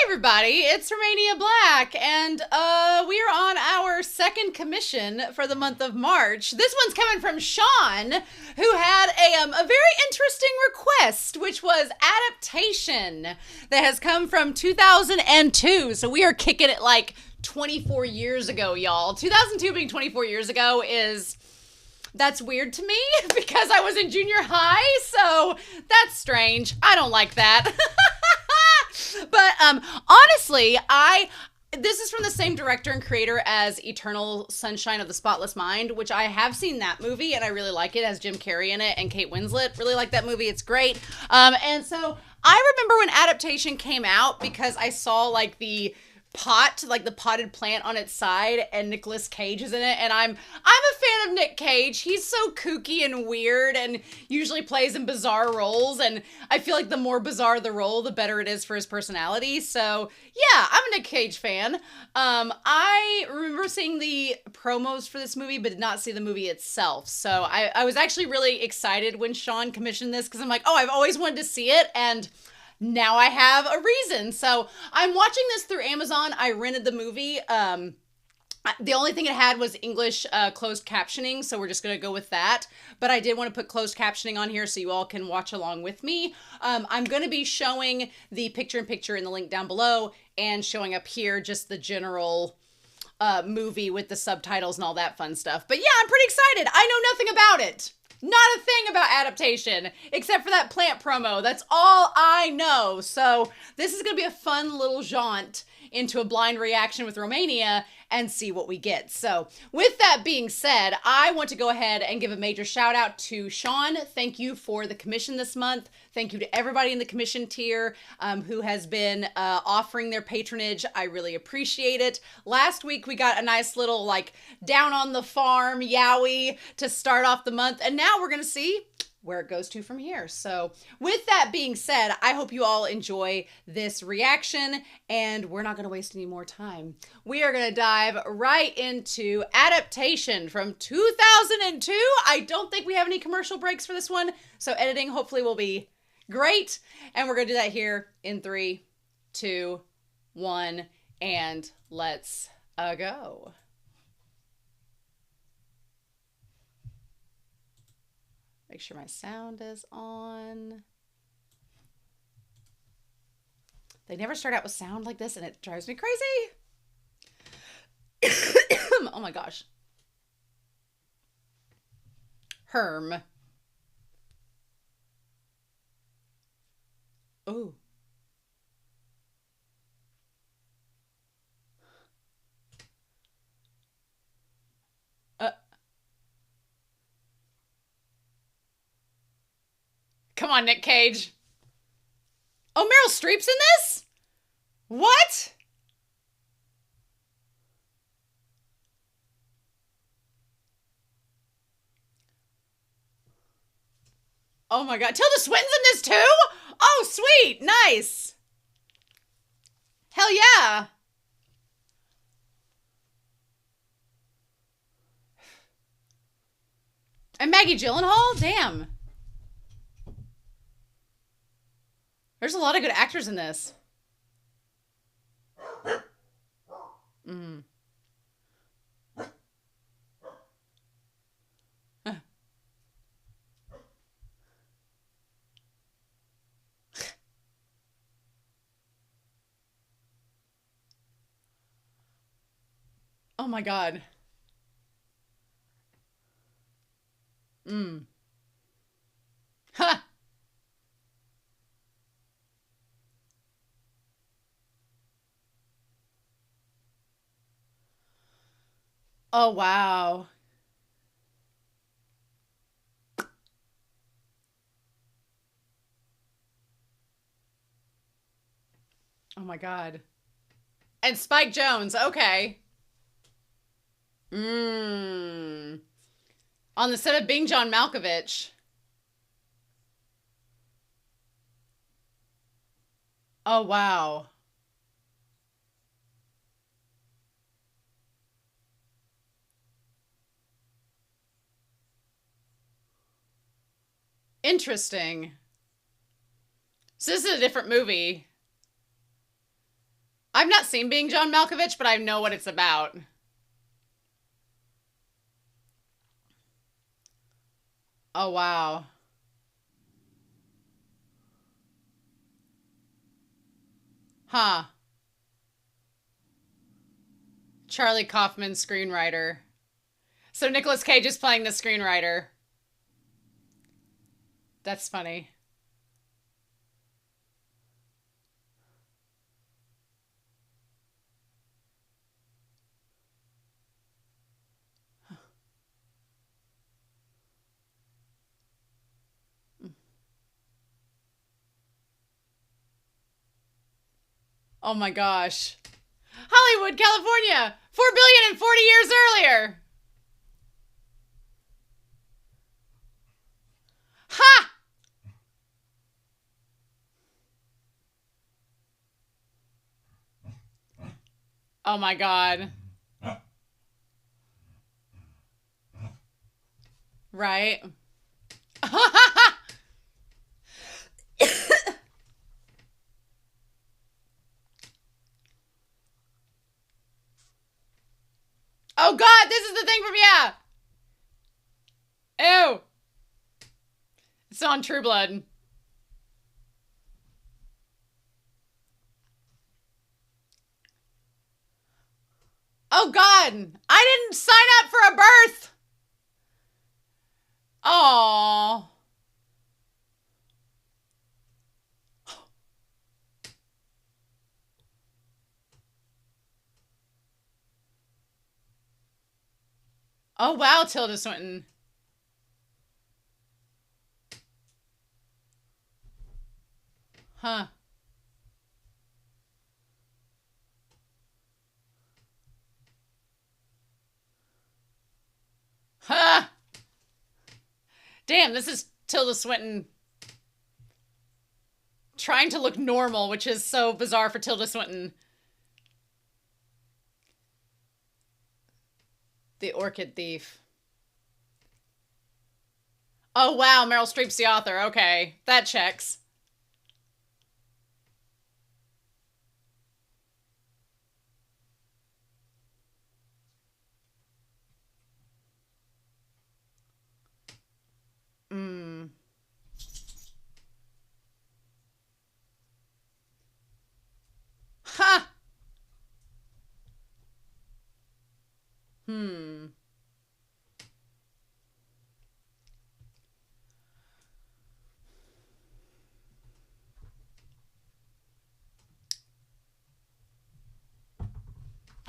Everybody, it's Romania Black, and we are on our second commission for the month of March. This one's coming from Sean, who had a very interesting request, which was Adaptation, that has come from 2002. So we are kicking it like 24 years ago, y'all. 2002 being 24 years ago that's weird to me because I was in junior high, so that's strange. I don't like that. But honestly, this is from the same director and creator as Eternal Sunshine of the Spotless Mind, which I have seen that movie and I really like it. It has Jim Carrey in it and Kate Winslet. Really like that movie. It's great. And so I remember when Adaptation came out because I saw like the potted plant on its side, and Nicolas Cage is in it, and I'm a fan of Nick Cage. He's so kooky and weird and usually plays in bizarre roles, and I feel like the more bizarre the role, the better it is for his personality. So yeah, I'm a Nick Cage fan. I remember seeing the promos for this movie but did not see the movie itself, so I was actually really excited when Sean commissioned this because I'm like, oh, I've always wanted to see it, and now I have a reason. So I'm watching this through Amazon. I rented the movie. The only thing it had was English closed captioning, so we're just going to go with that. But I did want to put closed captioning on here so you all can watch along with me. I'm going to be showing the picture-in-picture in the link down below and showing up here just the general movie with the subtitles and all that fun stuff. But yeah, I'm pretty excited. I know nothing about it. Not a thing about Adaptation, except for that plant promo. That's all I know. So this is going to be a fun little jaunt into a blind reaction with Romania and see what we get. So with that being said, I want to go ahead and give a major shout out to Sean. Thank you for the commission this month. Thank you to everybody in the commission tier who has been offering their patronage. I really appreciate it. Last week we got a nice little like down on the farm yowie to start off the month, and now we're going to see where it goes to from here. So with that being said, I hope you all enjoy this reaction, and we're not going to waste any more time. We are going to dive right into Adaptation from 2002. I don't think we have any commercial breaks for this one, so editing hopefully will be great. And we're going to do that here in 3, 2, 1, and let's go. Make sure my sound is on. They never start out with sound like this, and it drives me crazy. Oh my gosh. Herm. Oh. Come on, Nick Cage. Oh, Meryl Streep's in this? What? Oh my God. Tilda Swinton's in this too? Oh, sweet. Nice. Hell yeah. And Maggie Gyllenhaal? Damn. There's a lot of good actors in this. Mm. Oh my God. Ha! Oh, wow. Oh my God. And Spike Jonze. Okay. On the set of Being John Malkovich. Oh, wow. Interesting. So this is a different movie. I've not seen Being John Malkovich, but I know what it's about. Oh, wow. Huh. Charlie Kaufman, screenwriter. So Nicolas Cage is playing the screenwriter. That's funny. Oh my gosh. Hollywood, California, 4 billion and 40 years earlier. Ha! Oh my god. Right? Oh god, this is the thing from, yeah. Ew. It's on True Blood. Oh god, I didn't sign up for a birth. Oh. Oh wow, Tilda Swinton. Huh. Huh. Damn, this is Tilda Swinton trying to look normal, which is so bizarre for Tilda Swinton. The Orchid Thief. Oh wow, Meryl Streep's the author. Okay, that checks. Hmm. Ha! Hmm.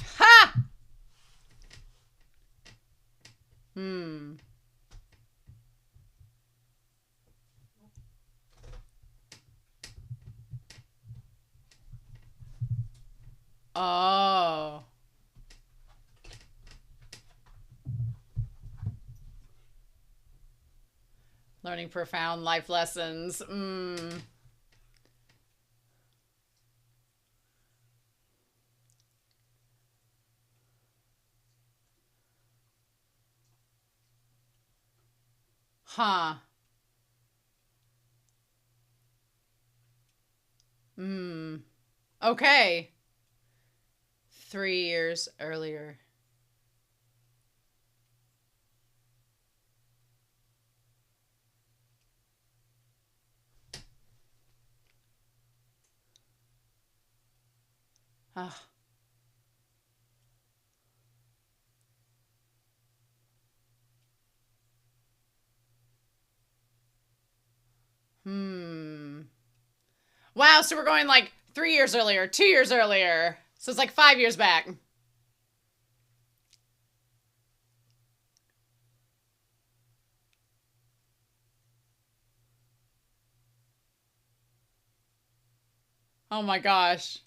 Ha! Hmm. Oh. Learning profound life lessons. Hmm. Huh. Hmm. Okay. 3 years earlier. Ah. Hmm. Wow, so we're going like 3 years earlier, 2 years earlier. So it's like 5 years back. Oh my gosh.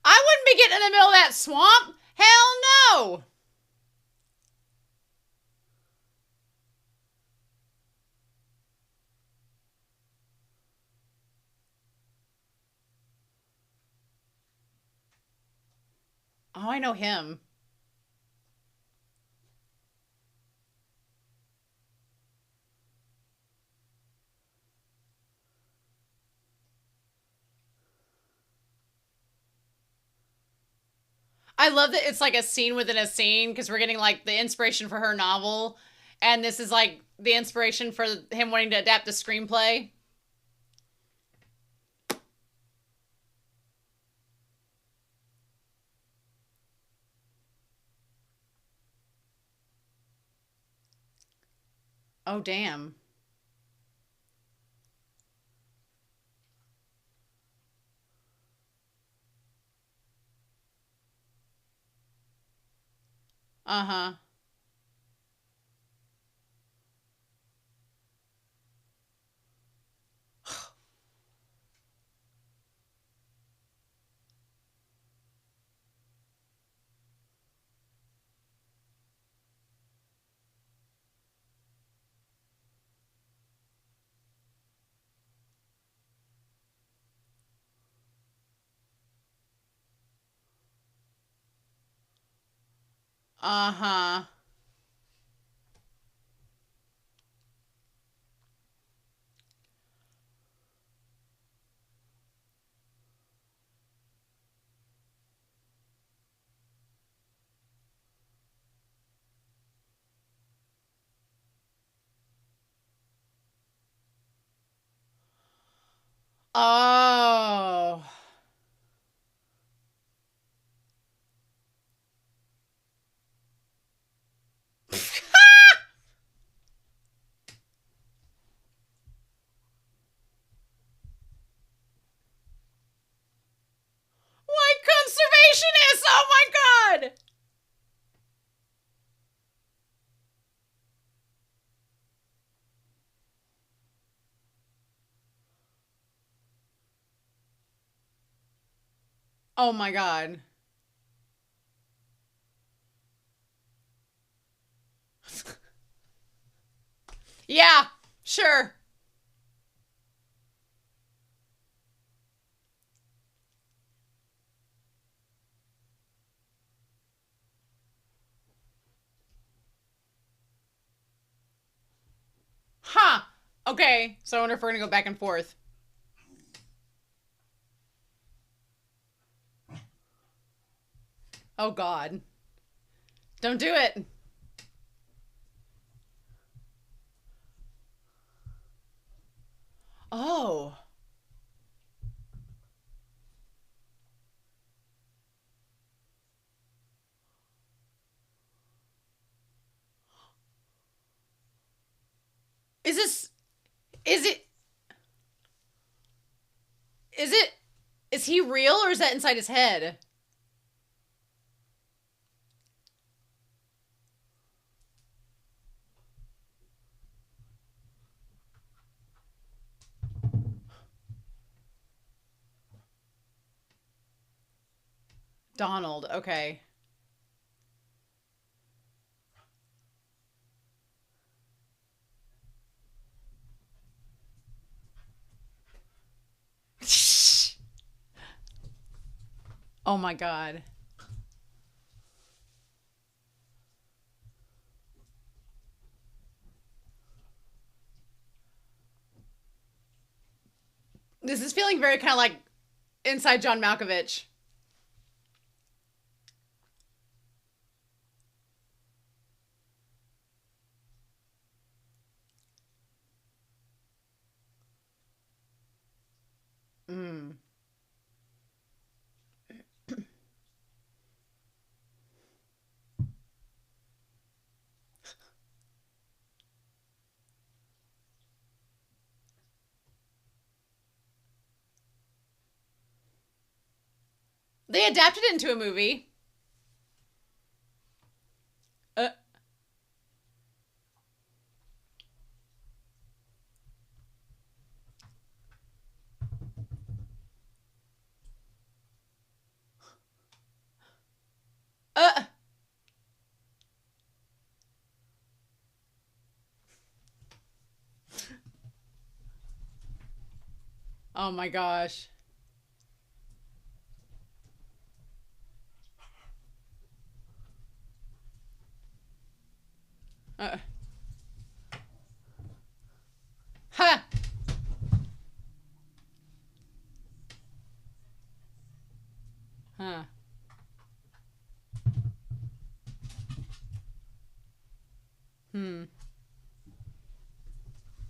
I wouldn't be getting in the middle of that swamp. Hell no. Oh, I know him. I love that it's like a scene within a scene because we're getting like the inspiration for her novel, and this is like the inspiration for him wanting to adapt the screenplay. Oh, damn. Uh-huh. Uh-huh. Oh. White conservationists! Oh my god! Oh my god. Yeah, sure. Huh. Okay, so I wonder if we're gonna go back and forth. Oh god. Don't do it. Oh. Is this is it is it is he real or is that inside his head? Donald, okay. Oh my god. This is feeling very kind of like inside John Malkovich. Mm. They adapted it into a movie. Uh, uh. Oh my gosh. Uh. Ha! Huh. Hmm.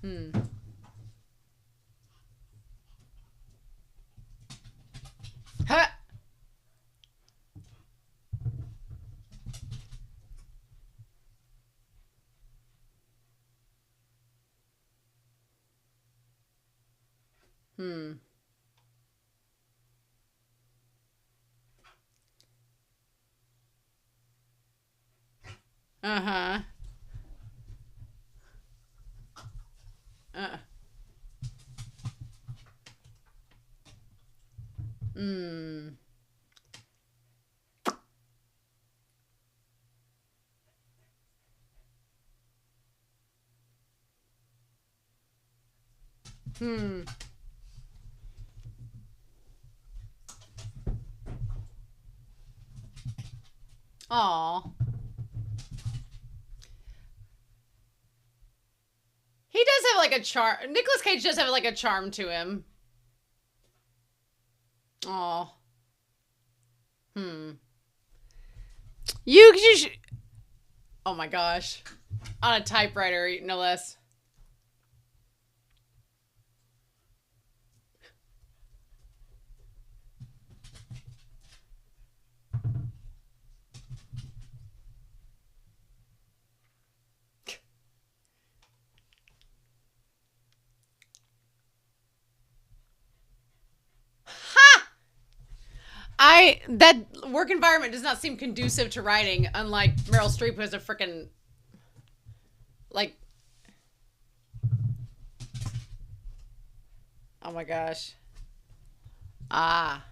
Hmm. Huh. Hmm. Uh-huh. Uh. Hmm. Hmm. Aw. He does have like a charm. Nicolas Cage does have like a charm to him. Aw. Hmm. You should. Oh my gosh. On a typewriter, no less. Ha! That work environment does not seem conducive to writing, unlike Meryl Streep, who has a freaking like. Oh my gosh. Ah.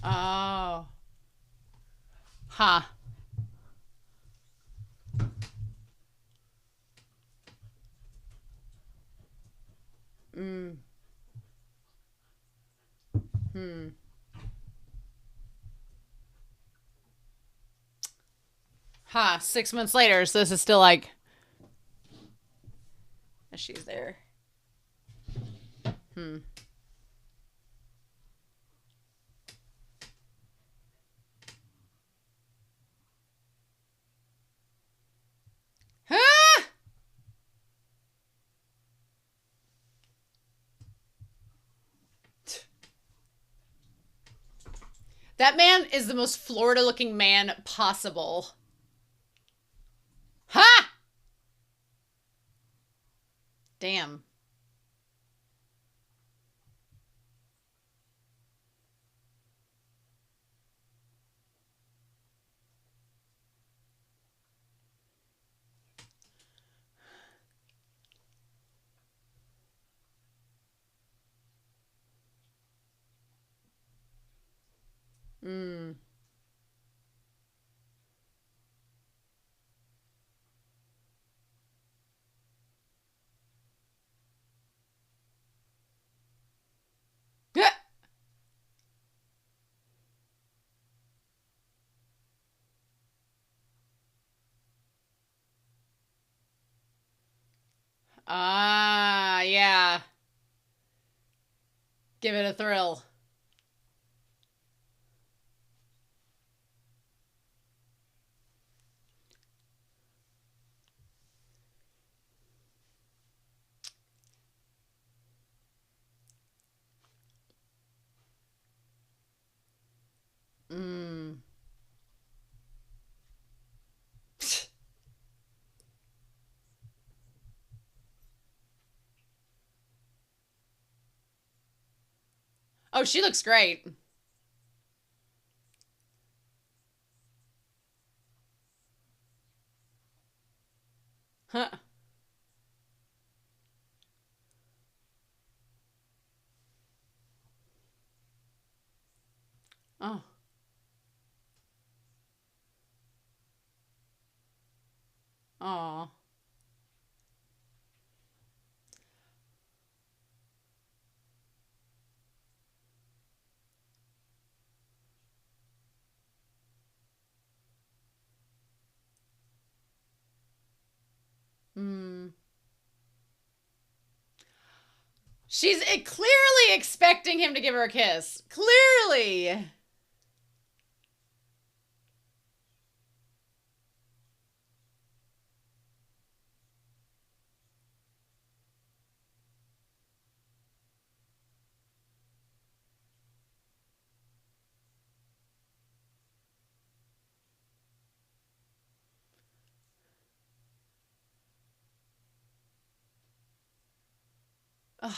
Oh. Ha. Huh. Mm. Hmm. Ha. Huh. 6 months later, so this is still like. She's there. Hmm. Ah! That man is the most Florida looking man possible. Ha! Damn. Mm. Ah, yeah. Give it a thrill. Mm. Oh, she looks great. Huh. Oh. Oh. She's clearly expecting him to give her a kiss. Clearly. Ugh.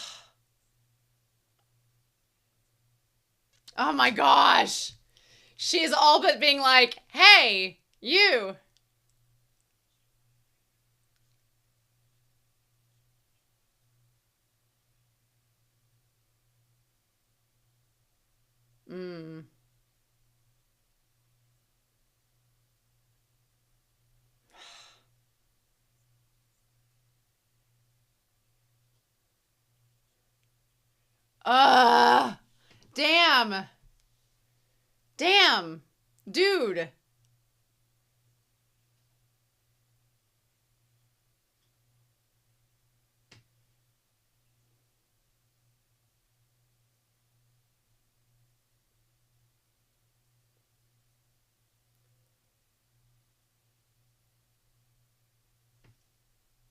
Oh my gosh. She is all but being like, hey, you. Mm. Damn. Damn. Dude.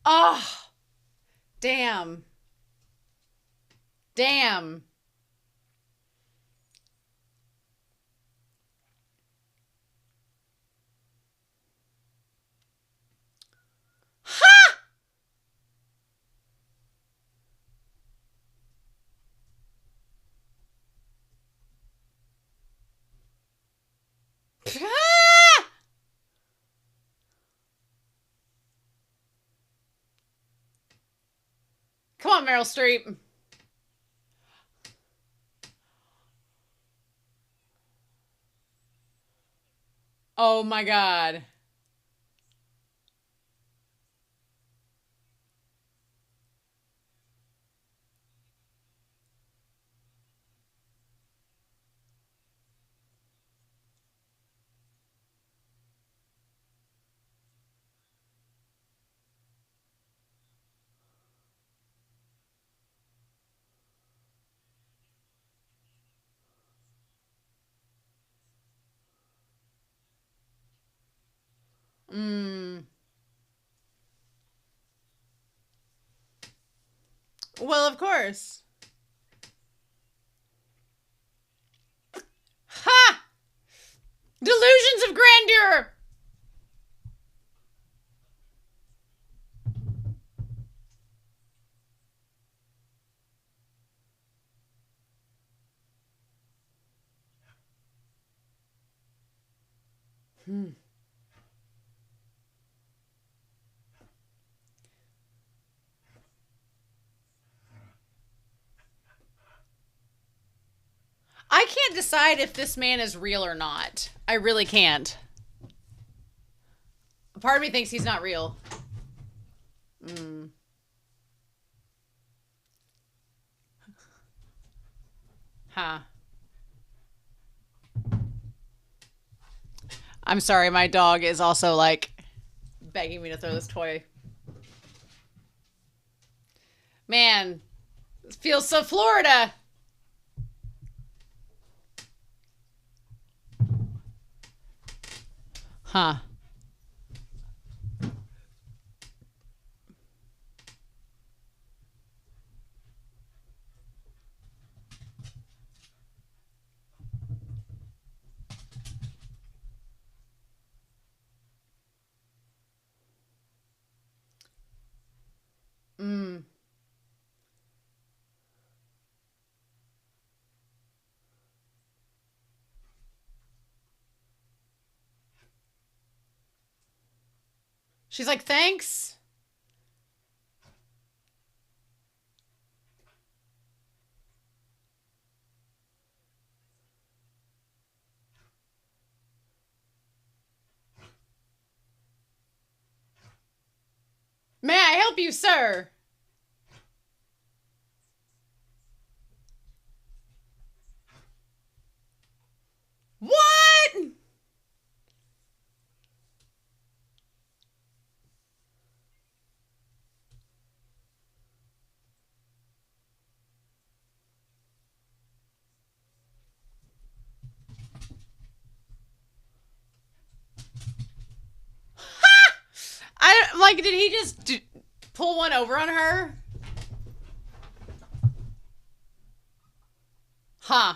Oh, damn. Damn. Ha! Ah! Come on, Meryl Streep. Oh my god. Mm. Well, of course. Ha! Delusions of grandeur. Hmm. I can't decide if this man is real or not. I really can't. Part of me thinks he's not real. Mm. Huh. I'm sorry, my dog is also like begging me to throw this toy. Man, it feels so Florida. Huh. Mm. She's like, thanks. May I help you, sir? What? like, did he just pull one over on her? Huh.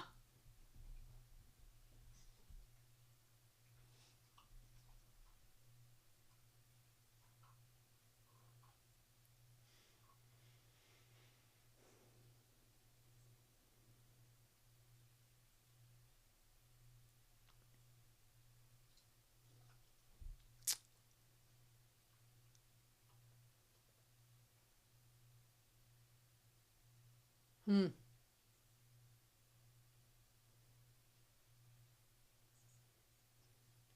Hmm.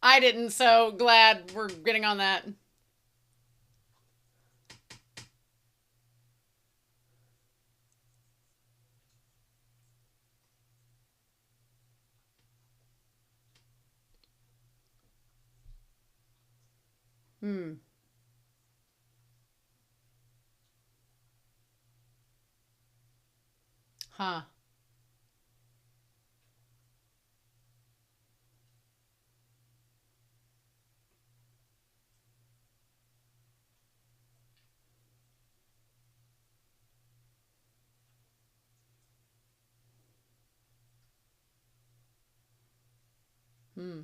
I didn't, so glad we're getting on that. Hmm. Huh. Hmm.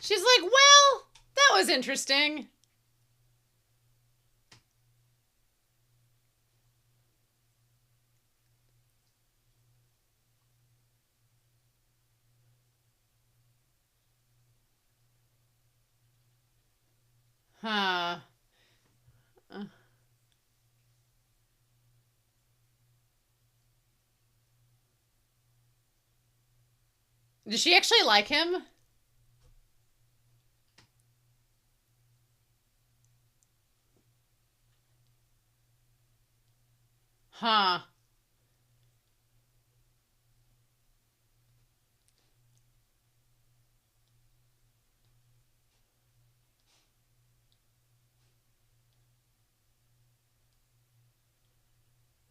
She's like, well, that was interesting. Huh. Uh, Does she actually like him? Huh.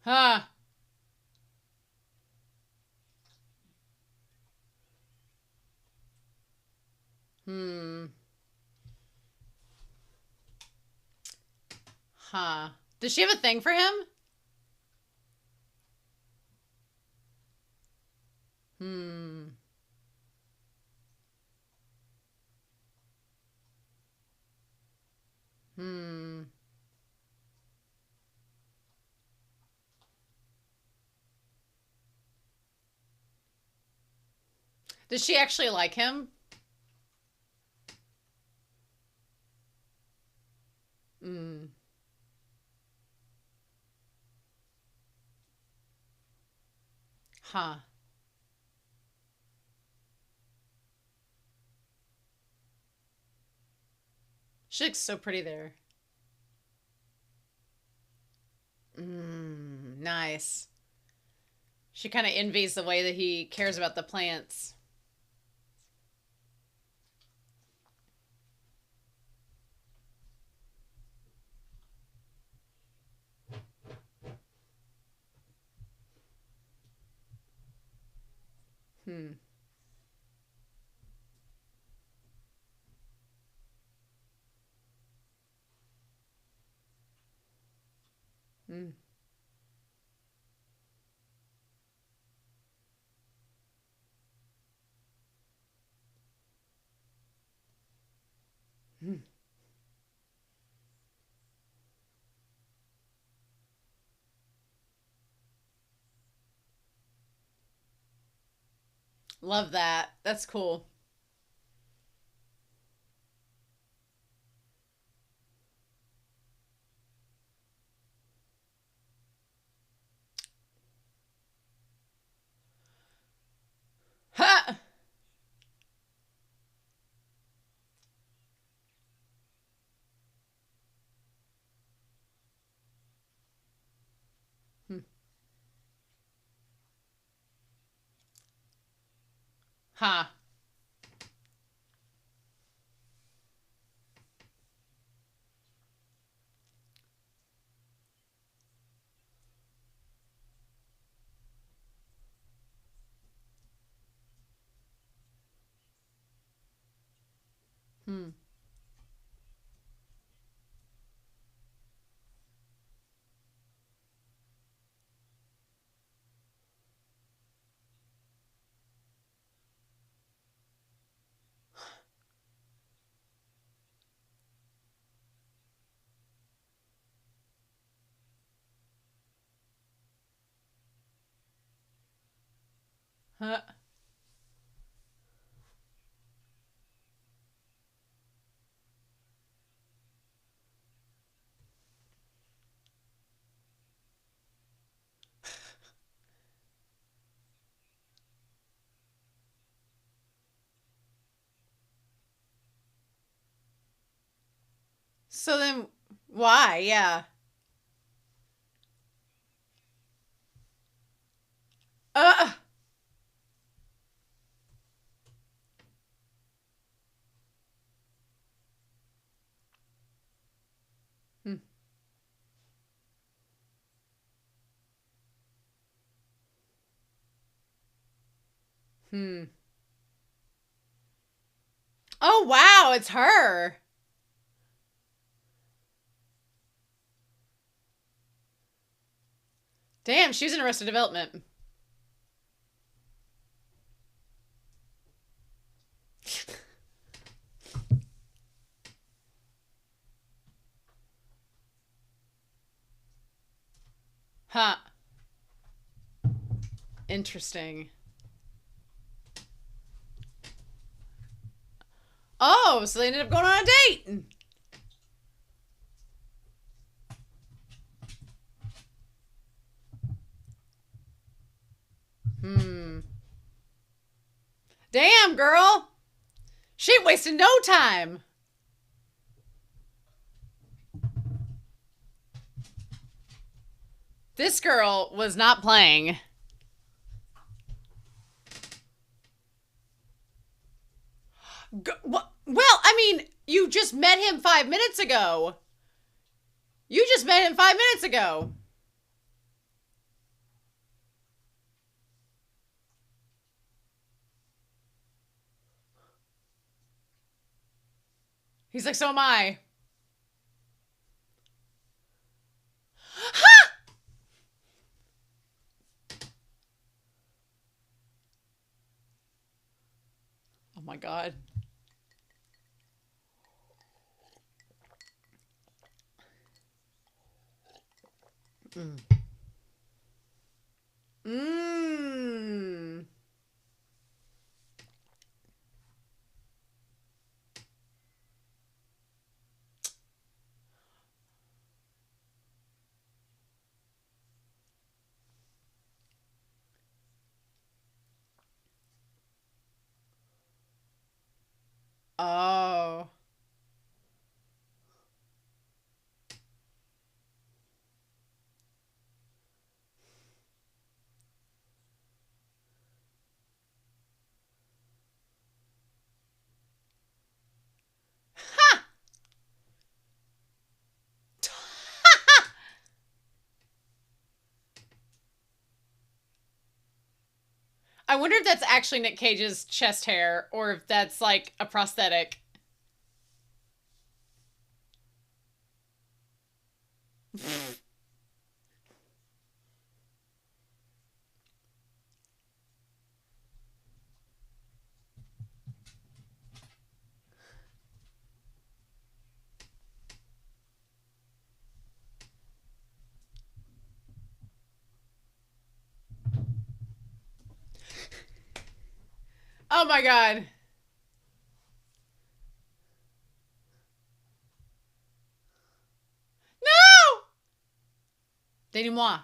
Huh. Hmm. Huh. Does she have a thing for him? Hmm. Hmm. Does she actually like him? Hmm. Huh. She looks so pretty there. Nice. She kind of envies the way that he cares about the plants. Hmm. Hmm. Hmm. Love that. That's cool. Ha! Hmm. Ha! Hmm. Huh. So then, why? Yeah. Uh. Hmm. Hmm. Oh wow, it's her. Damn, she's in Arrested Development. Huh. Interesting. Oh, so they ended up going on a date. Hmm. Damn, girl. She ain't wasting no time. This girl was not playing. Well, I mean, you just met him 5 minutes ago. You just met him 5 minutes ago. He's like, so am I. Oh my God. Mm. Mmm. Oh. Ha! I wonder if that's actually Nick Cage's chest hair or if that's like a prosthetic. Oh my God. No! Dédis-moi.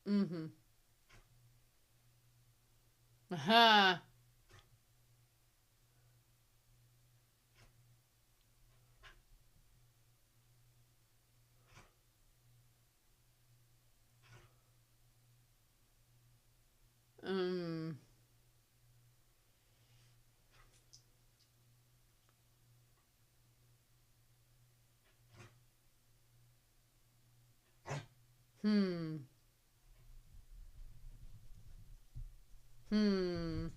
Mm-hmm. Uh-huh. Mm. Hmm. Hmm.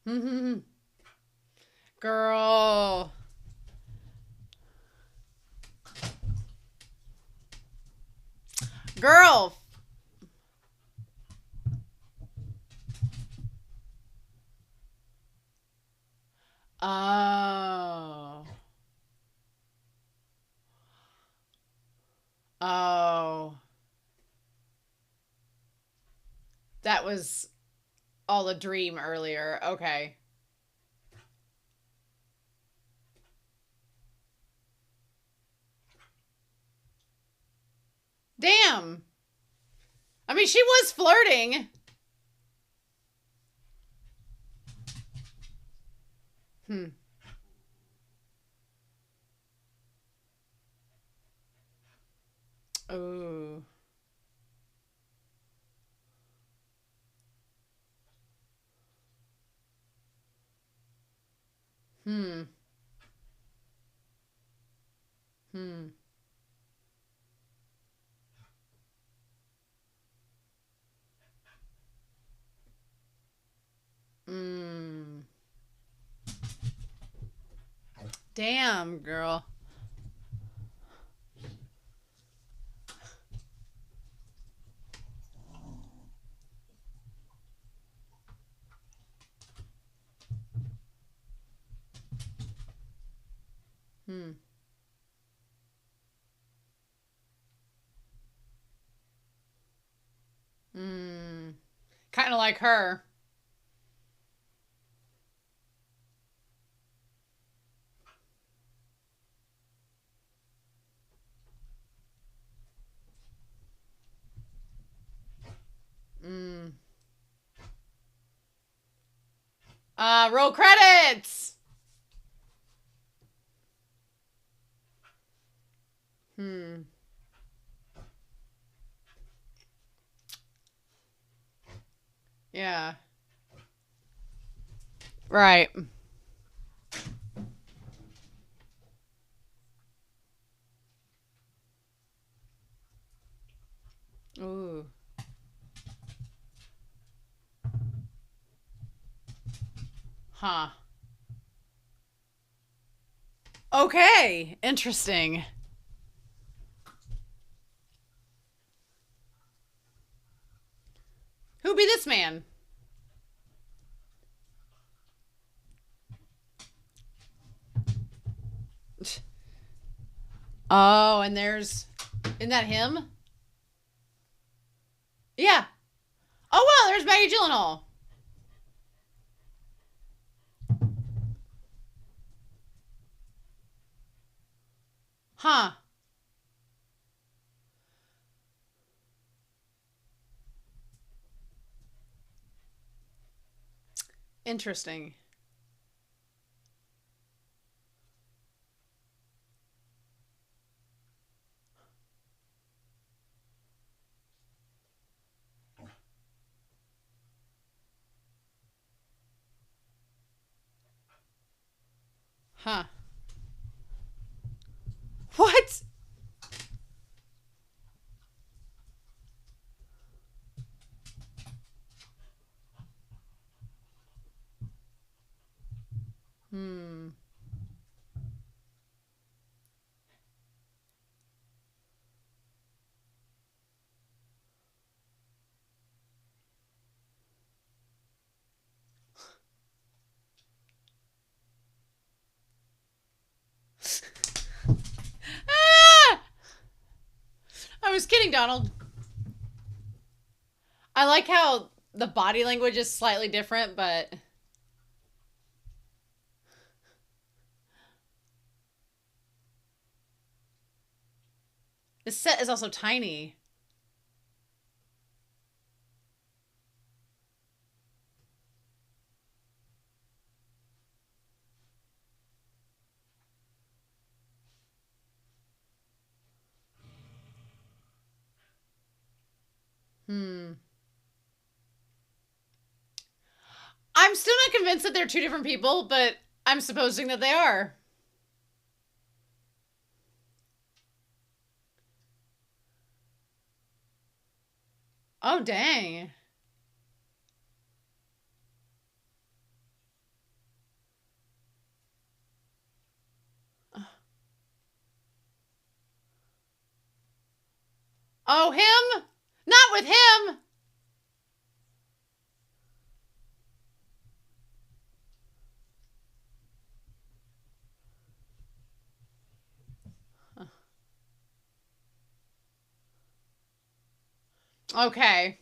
Hmm. Girl. Girl. Oh. Oh. That was all a dream earlier. Okay. Damn. I mean, she was flirting. Hmm. Ooh. Hmm. Hmm. Hmm. Damn, girl. Hmm. Hmm. Kind of like her. Hmm. Roll credits. Hmm. Yeah. Right. Ooh. Huh. Okay. Interesting. Who be this man? Oh, and there's. Isn't that him? Yeah. Oh, wow. There's Maggie Gyllenhaal. Huh. Interesting. Huh. What? Hmm. Ah! I was kidding, Donald. I like how the body language is slightly different, but the set is also tiny. Hmm. I'm still not convinced that they're two different people, but I'm supposing that they are. Oh, dang. Oh, him? Not with him. Okay.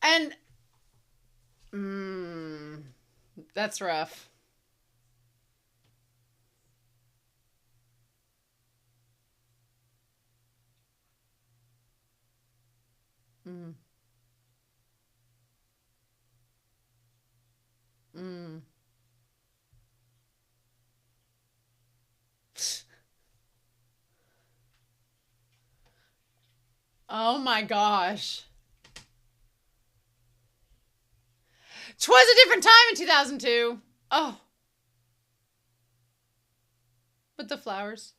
And that's rough. Mm, mm. Oh my gosh. 'Twas a different time in 2002. Oh, but the flowers.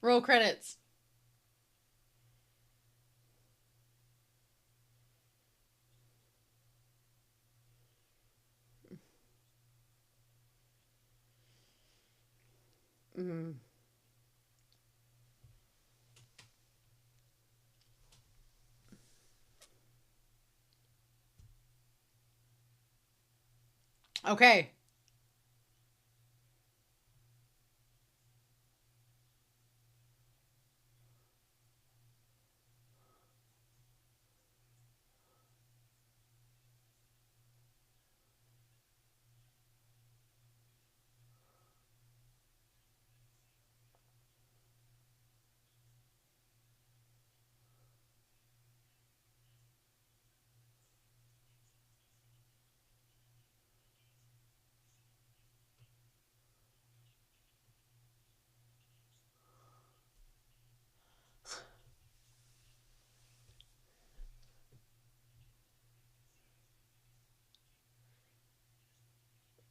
Roll credits. Mm. Okay.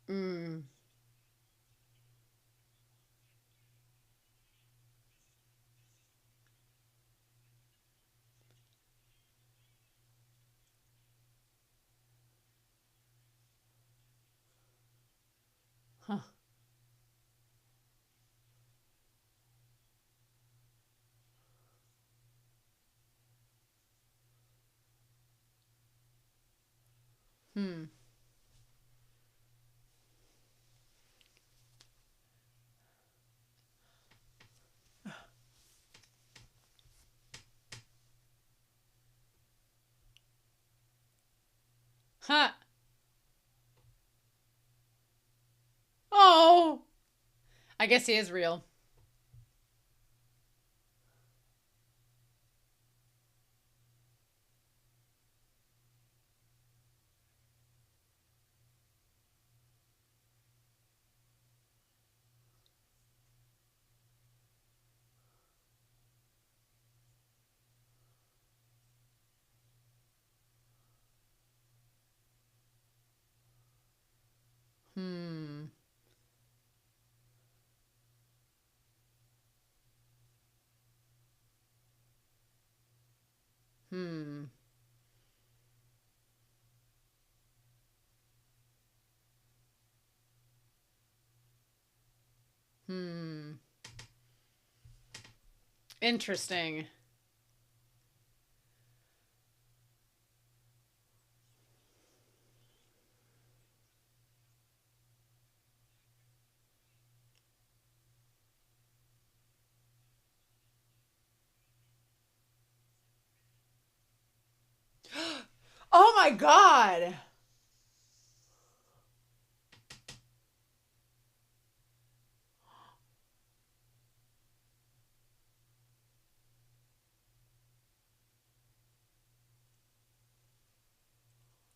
Mm. Huh. Hmm. Huh. Oh. I guess he is real. Hmm. Hmm. Hmm. Interesting. Oh my God.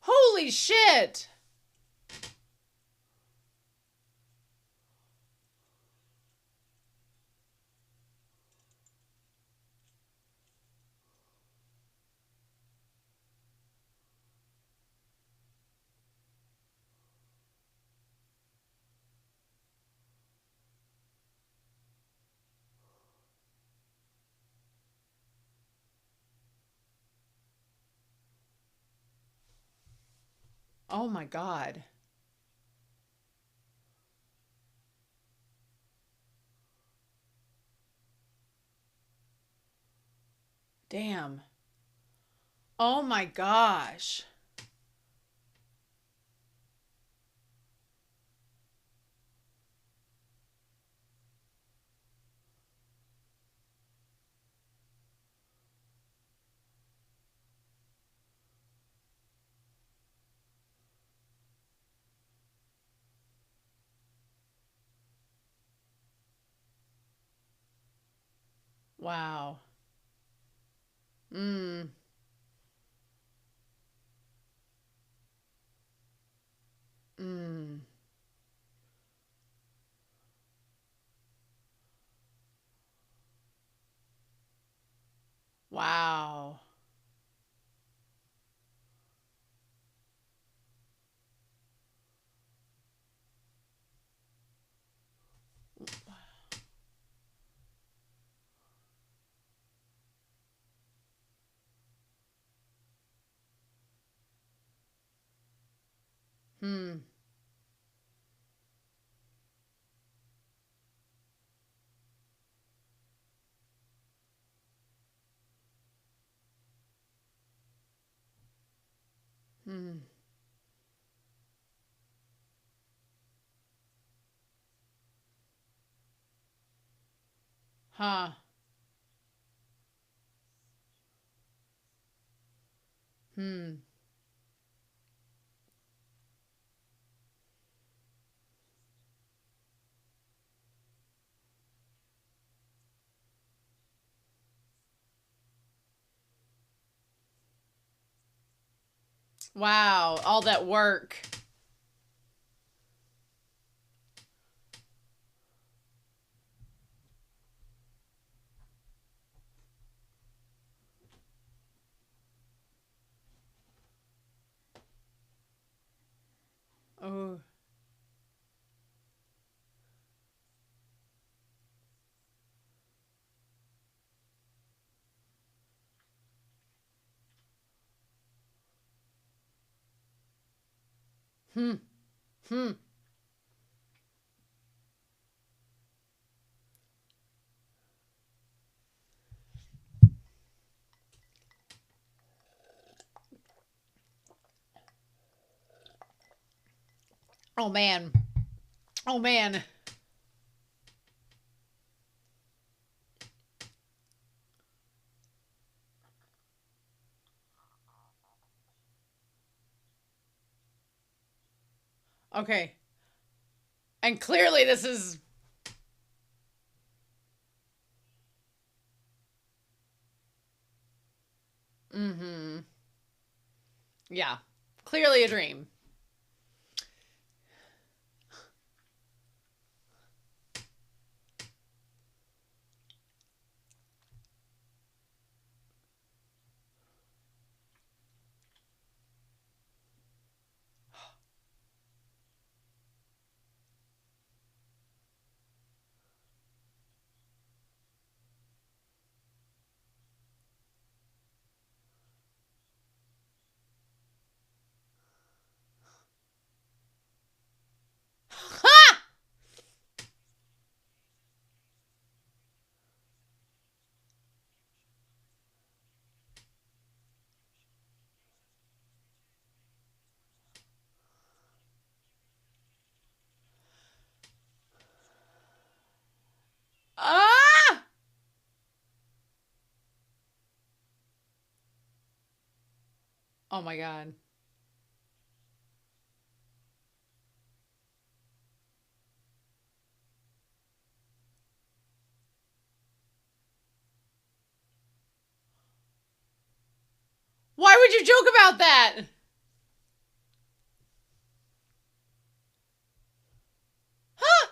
Holy shit. Oh my God. Damn. Oh my gosh. Wow. Mm. Mm. Wow. Hmm. Hmm. Huh. Hmm. Wow. All that work. Oh. Hmm. Hmm. Oh man. Oh man. Okay. And clearly this is. Mm-hmm. Yeah. Clearly a dream. Ha! Ah! Oh my God. would you joke about that? Huh?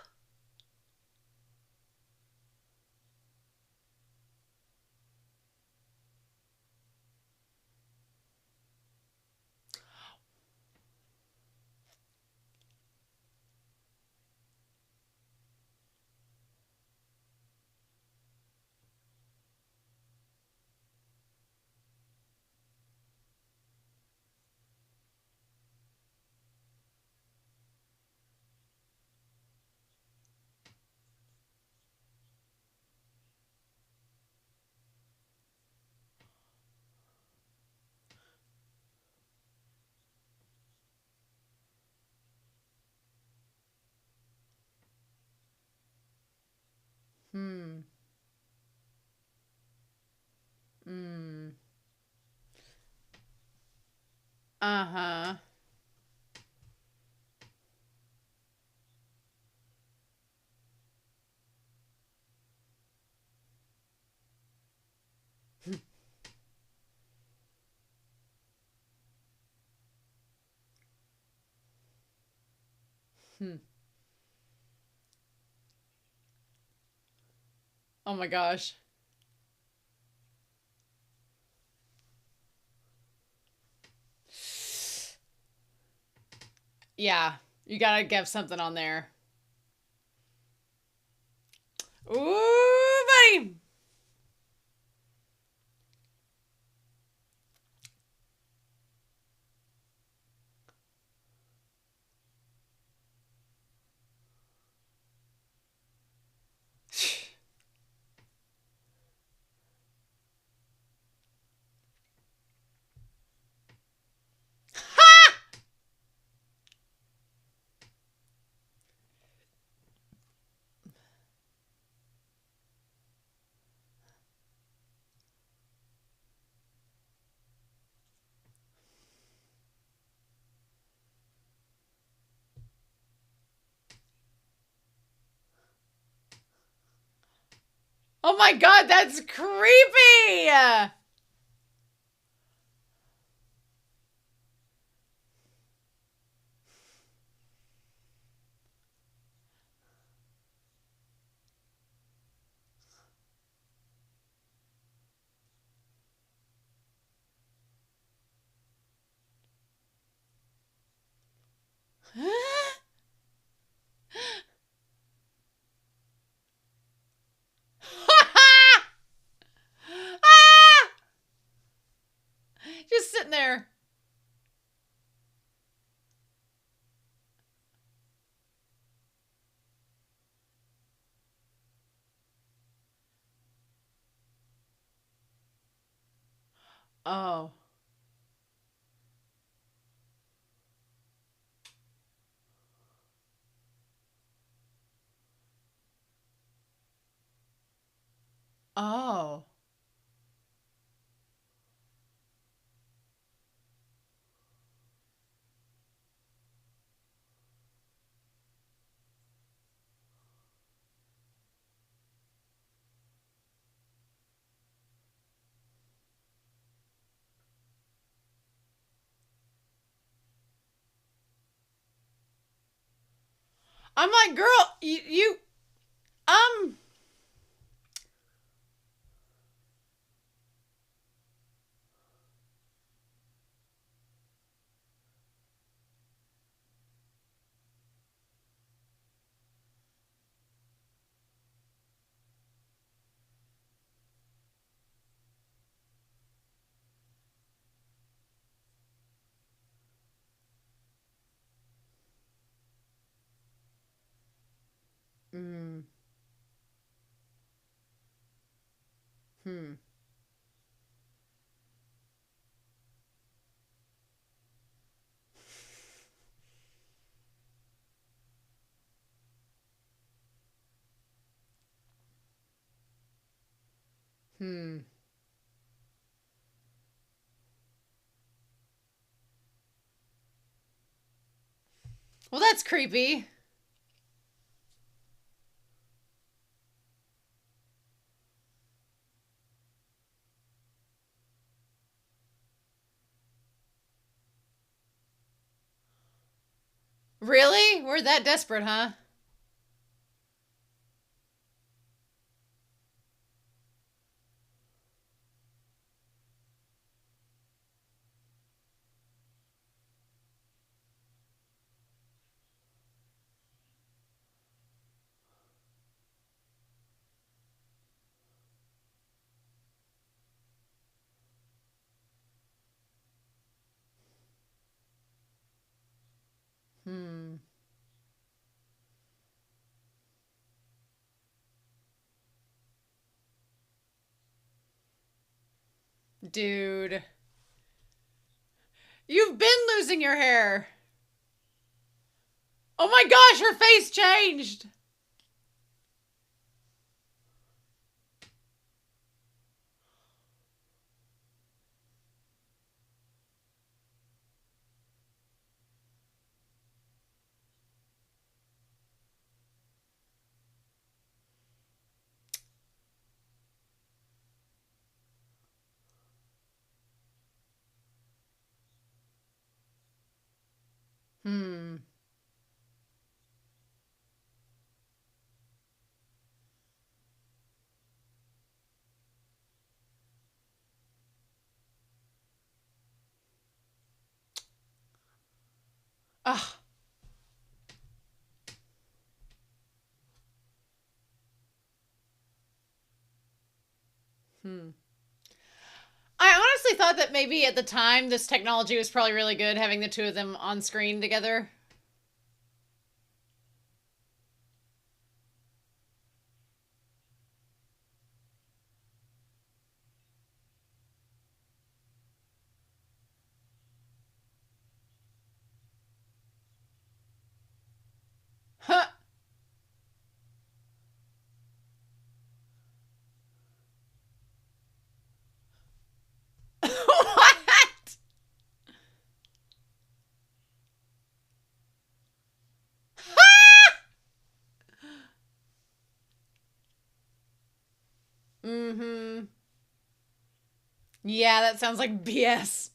Hmm. Hmm. Uh-huh. Hmm. Oh my gosh. Yeah, you gotta get something on there. Ooh, buddy. Oh my god, that's creepy! Just sitting there. Oh. Oh. I'm like, girl, um, mm, hmm, hmm. Well, that's creepy. Really? We're that desperate, huh? Hmm. Dude. You've been losing your hair. Oh my gosh, her face changed. Hmm. Ugh. Hmm. I honestly thought that maybe at the time this technology was probably really good, having the two of them on screen together. Huh. What? Mm-hmm. Yeah, that sounds like BS.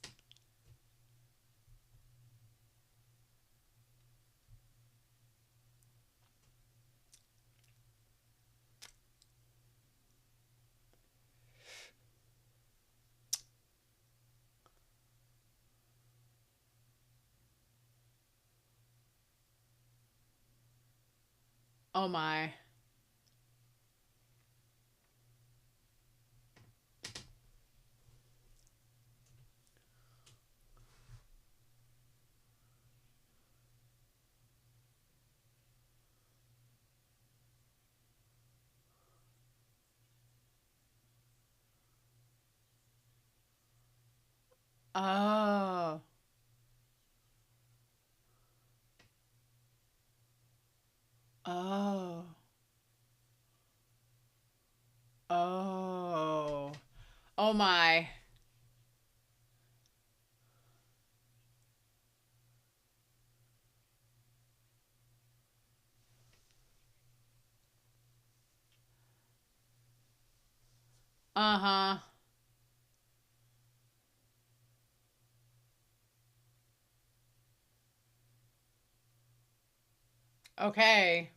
Oh my. Oh. Oh. Oh. Oh my. Uh-huh. Okay.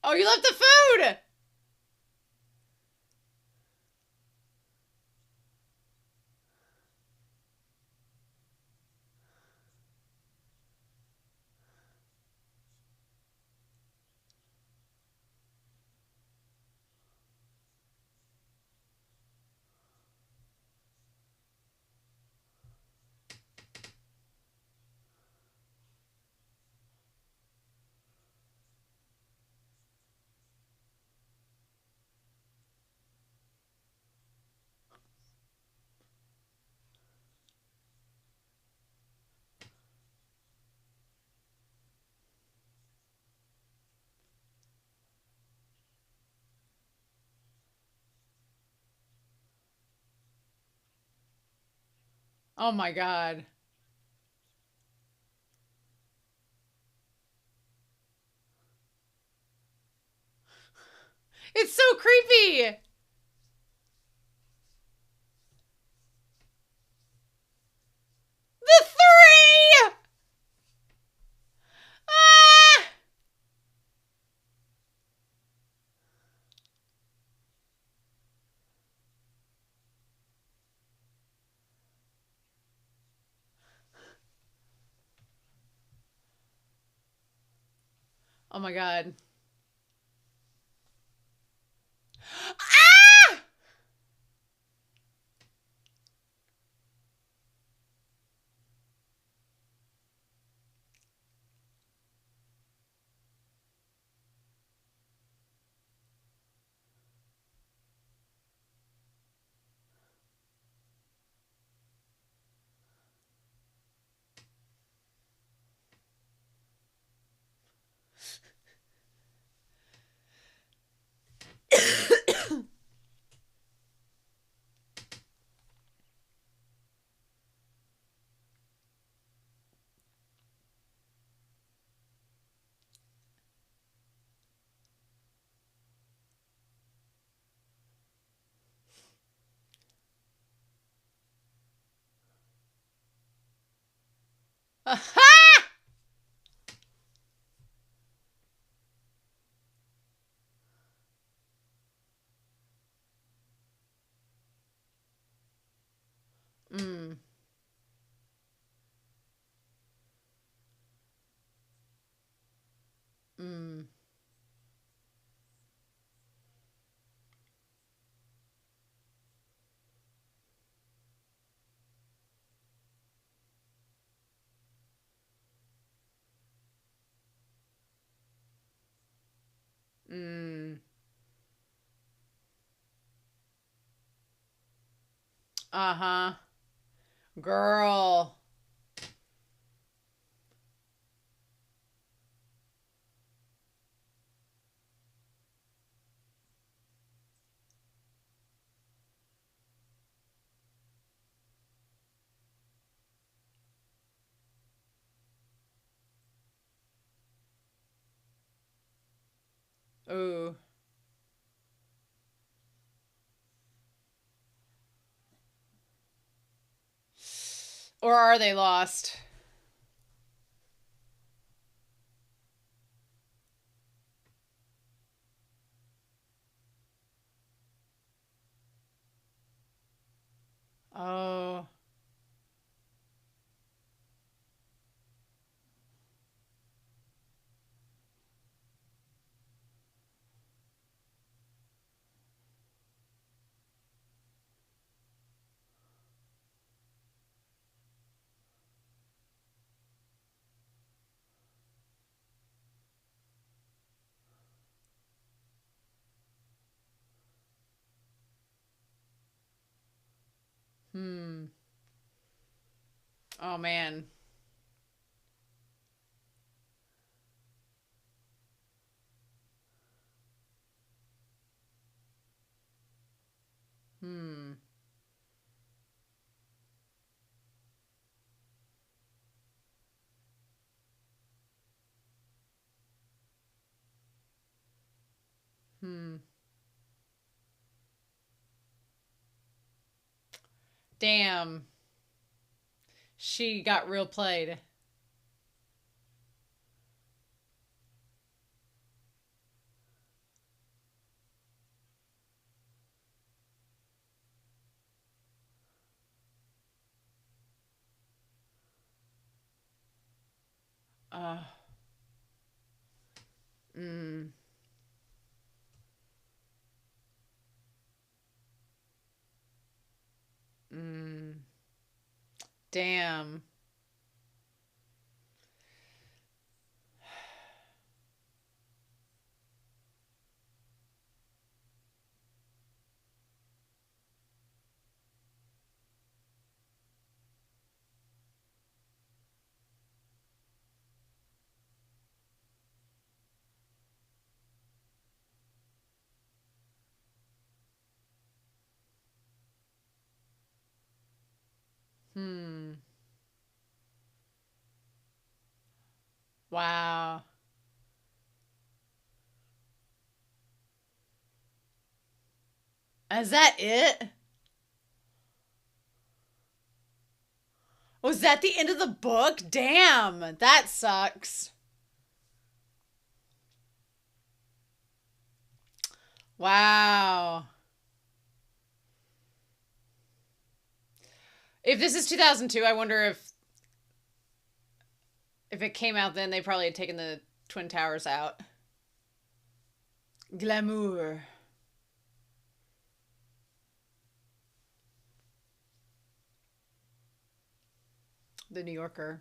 Oh, you left the food! Oh my god. It's so creepy! The three! Oh my God. Ah! Aha! Mm. Mm. Mm. Uh-huh. Girl. Ooh. Or are they lost? Oh. Hmm. Oh man. Hmm. Hmm. Damn. She got real played. Uh. Mm. Mm. Damn. Hmm. Wow. Is that it? Was that the end of the book? Damn. That sucks. Wow. If this is 2002, I wonder if it came out then, they probably had taken the Twin Towers out. Glamour. The New Yorker.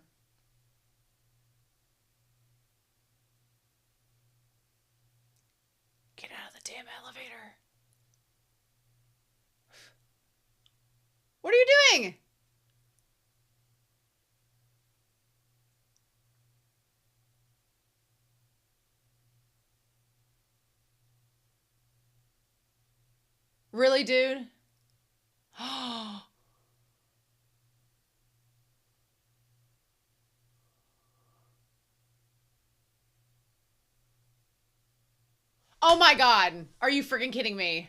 Get out of the damn elevator. What are you doing? Really, dude? Oh my god. Are you freaking kidding me?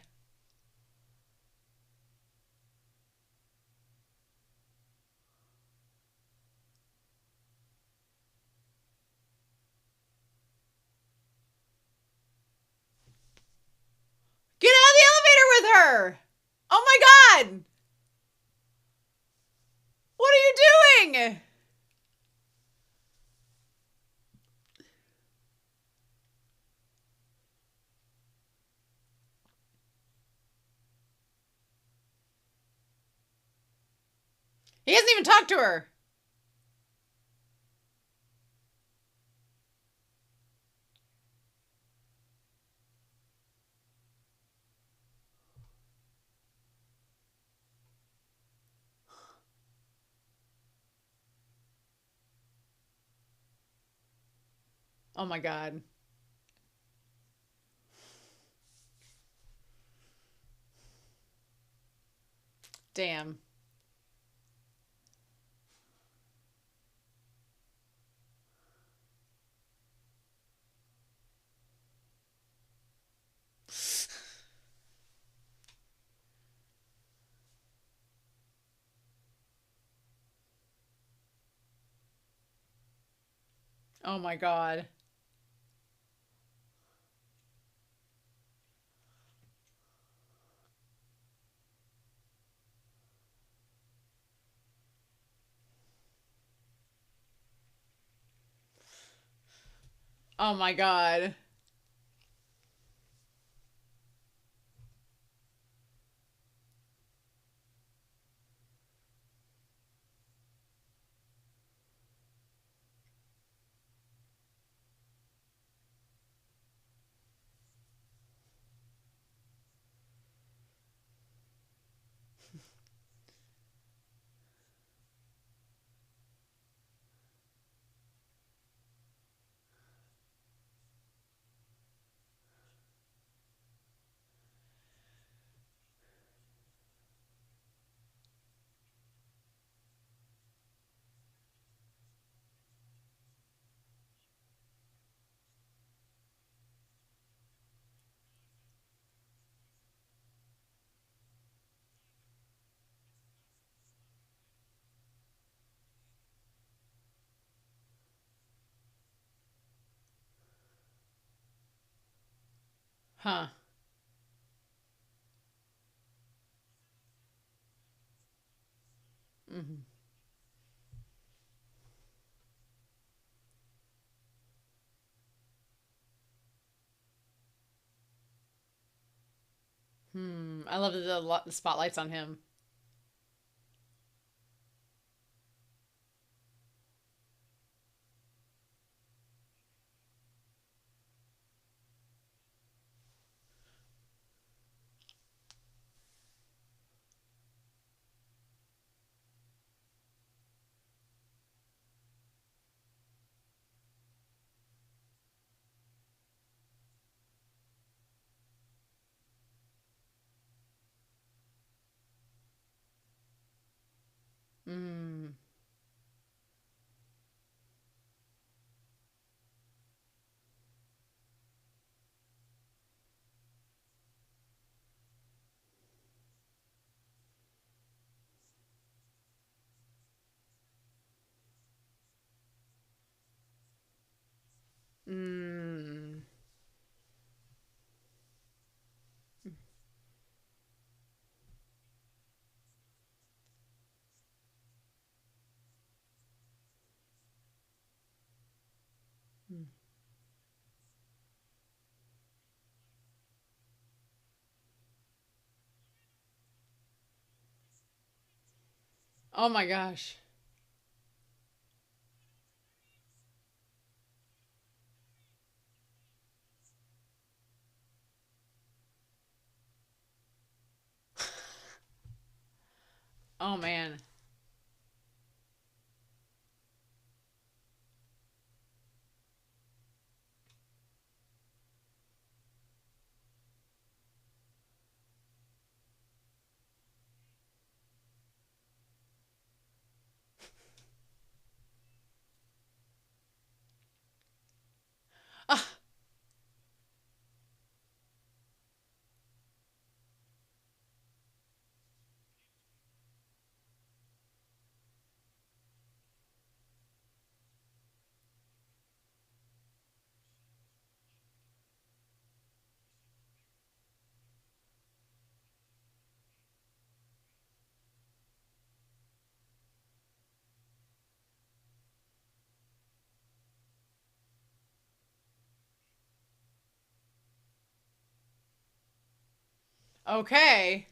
Get out of the elevator with her! Oh my god! What are you doing? He hasn't even talked to her. Oh my god. Damn. Oh my god. Oh my god. Huh. Mm-hmm. I love the spotlights on him. Mm. Mm. Oh my gosh. Oh man. Ah, okay.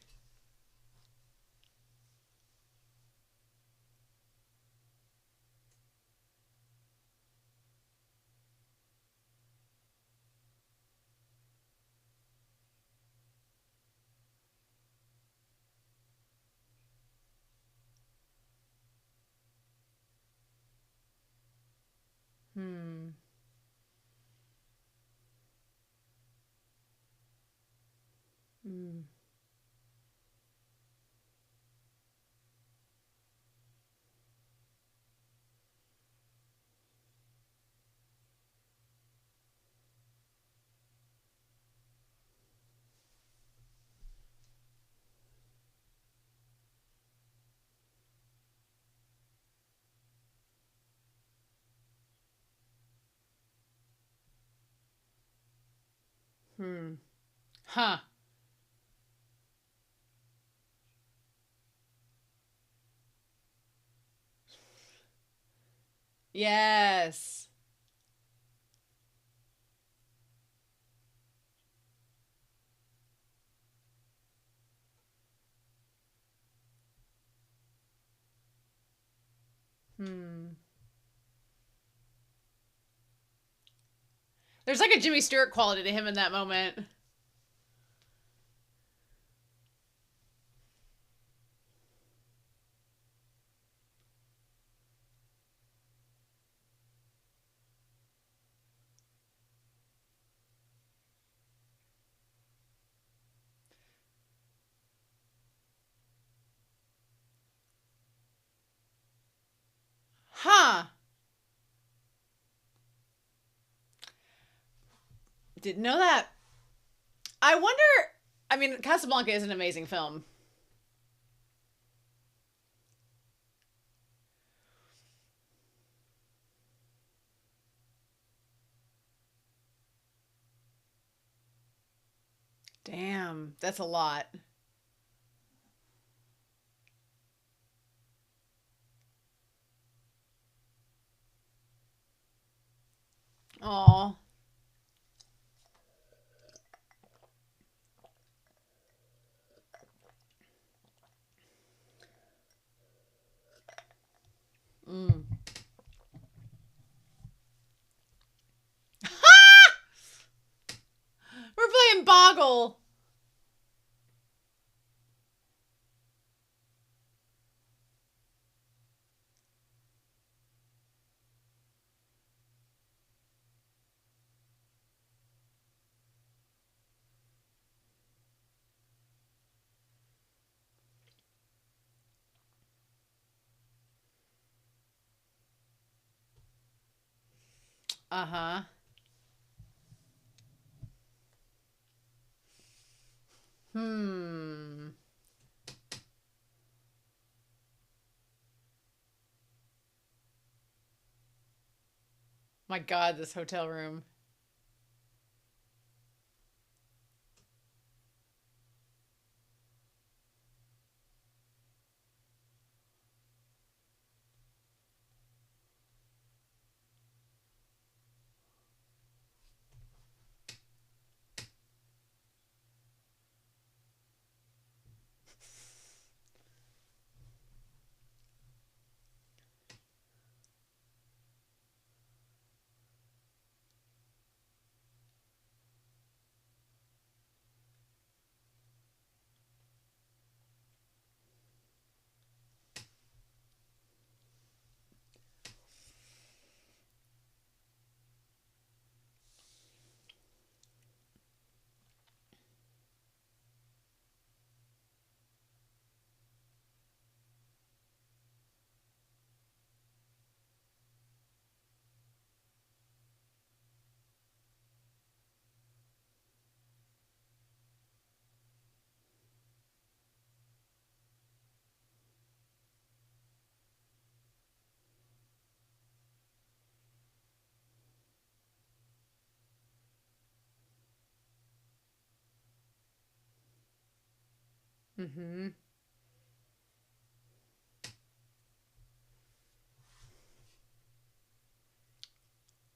Hmm. Hmm. Hmm. Huh. Yes. Hmm. There's like a Jimmy Stewart quality to him in that moment. Huh. Didn't know that. I wonder. I mean, Casablanca is an amazing film. Damn, that's a lot. Oh. Mm. We're playing Boggle. Uh huh. Hmm. My God, this hotel room. Mm-hmm.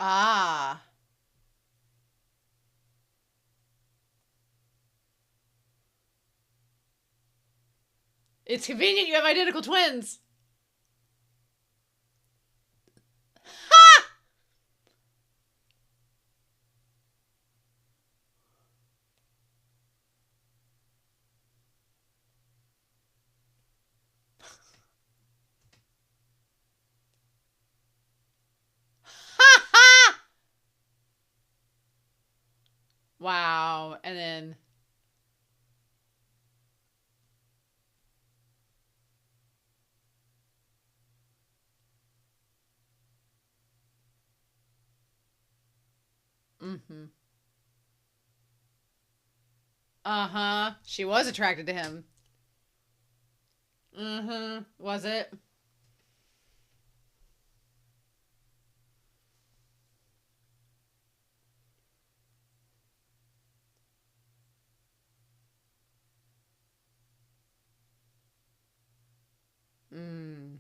Ah. It's convenient you have identical twins. Ha! Ha ha! Wow. And then. Mm-hmm. Uh-huh. She was attracted to him. Mm-hmm. Was it? Mm.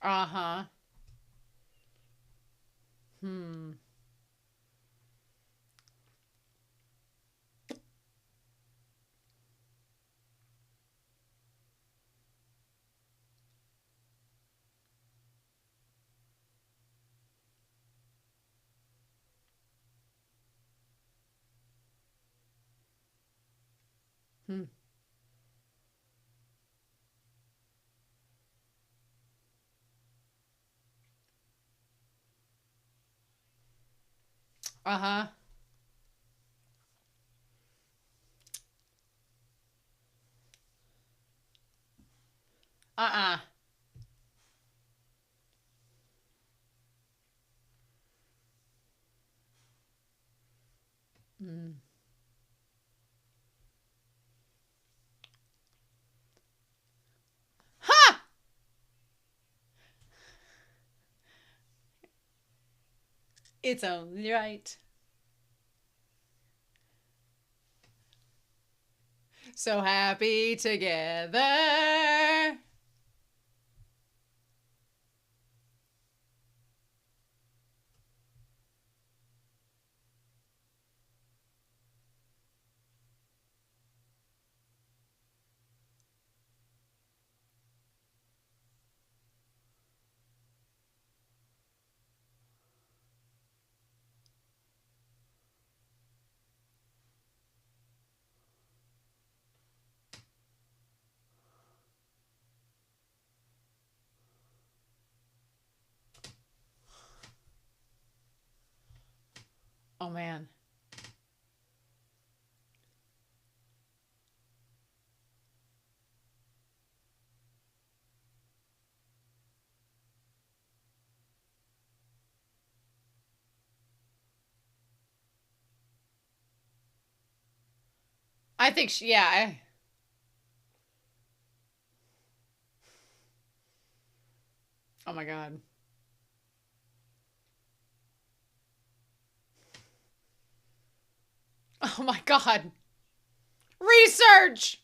Uh-huh. Hmm. Hmm. Uh-huh. Uh-uh. Mm. Ha! It's only right. So happy together. Oh man. I think she, yeah. Oh my god. Oh my god. Research.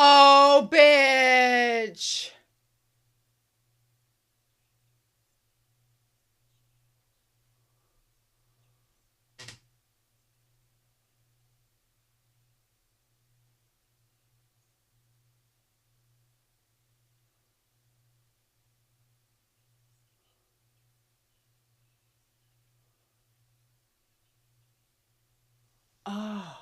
Oh, bitch. Oh.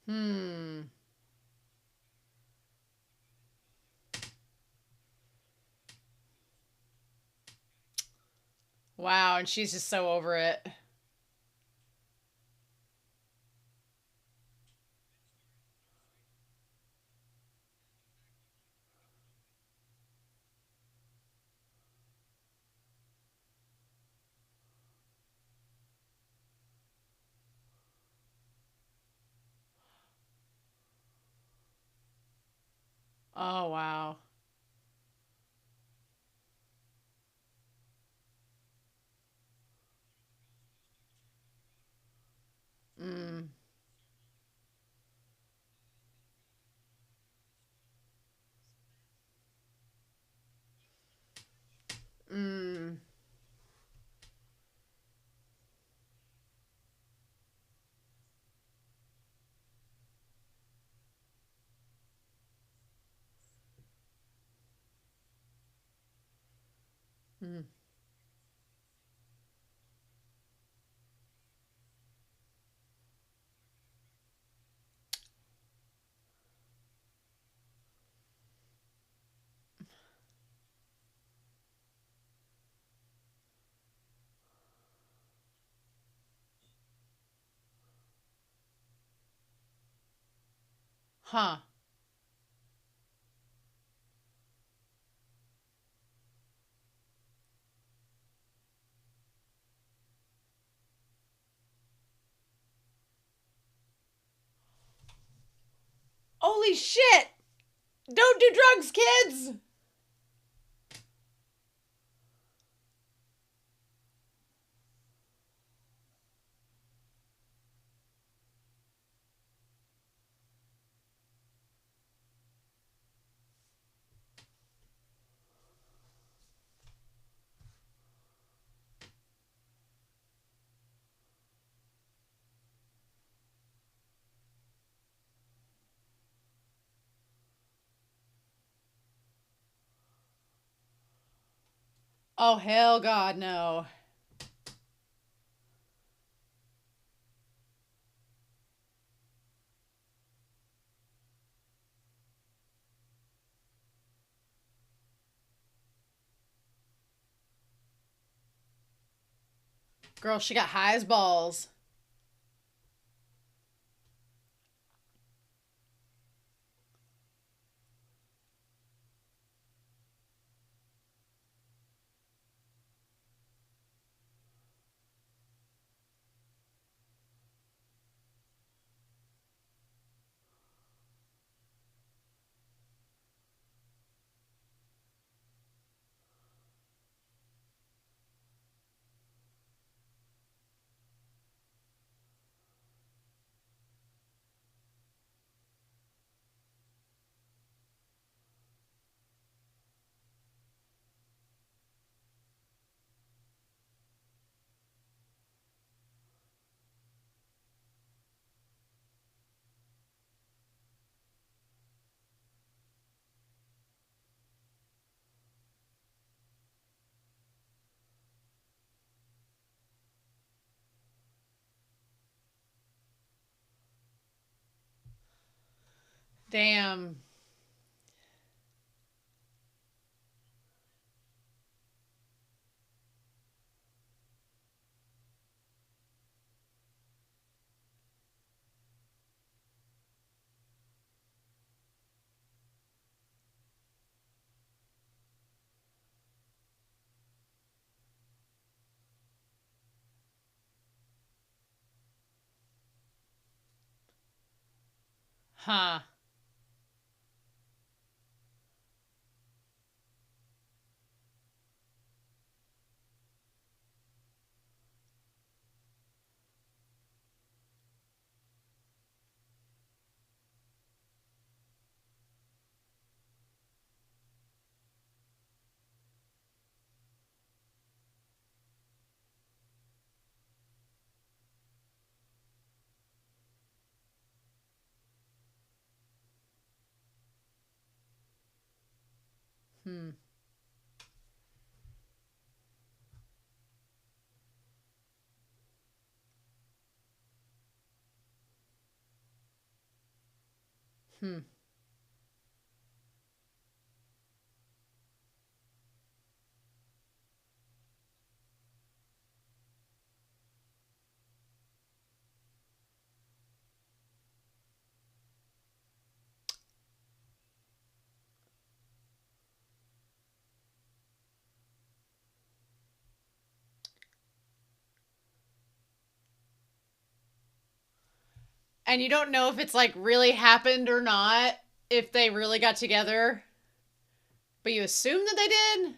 Hmm. Wow, and she's just so over it. Oh, wow. Mm. Mm. Mm. Huh. Holy shit! Don't do drugs, kids! Oh, hell God, no. Girl, she got high as balls. Damn. Huh. Hmm. Hmm. And you don't know if it's like really happened or not, if they really got together, but you assume that they did?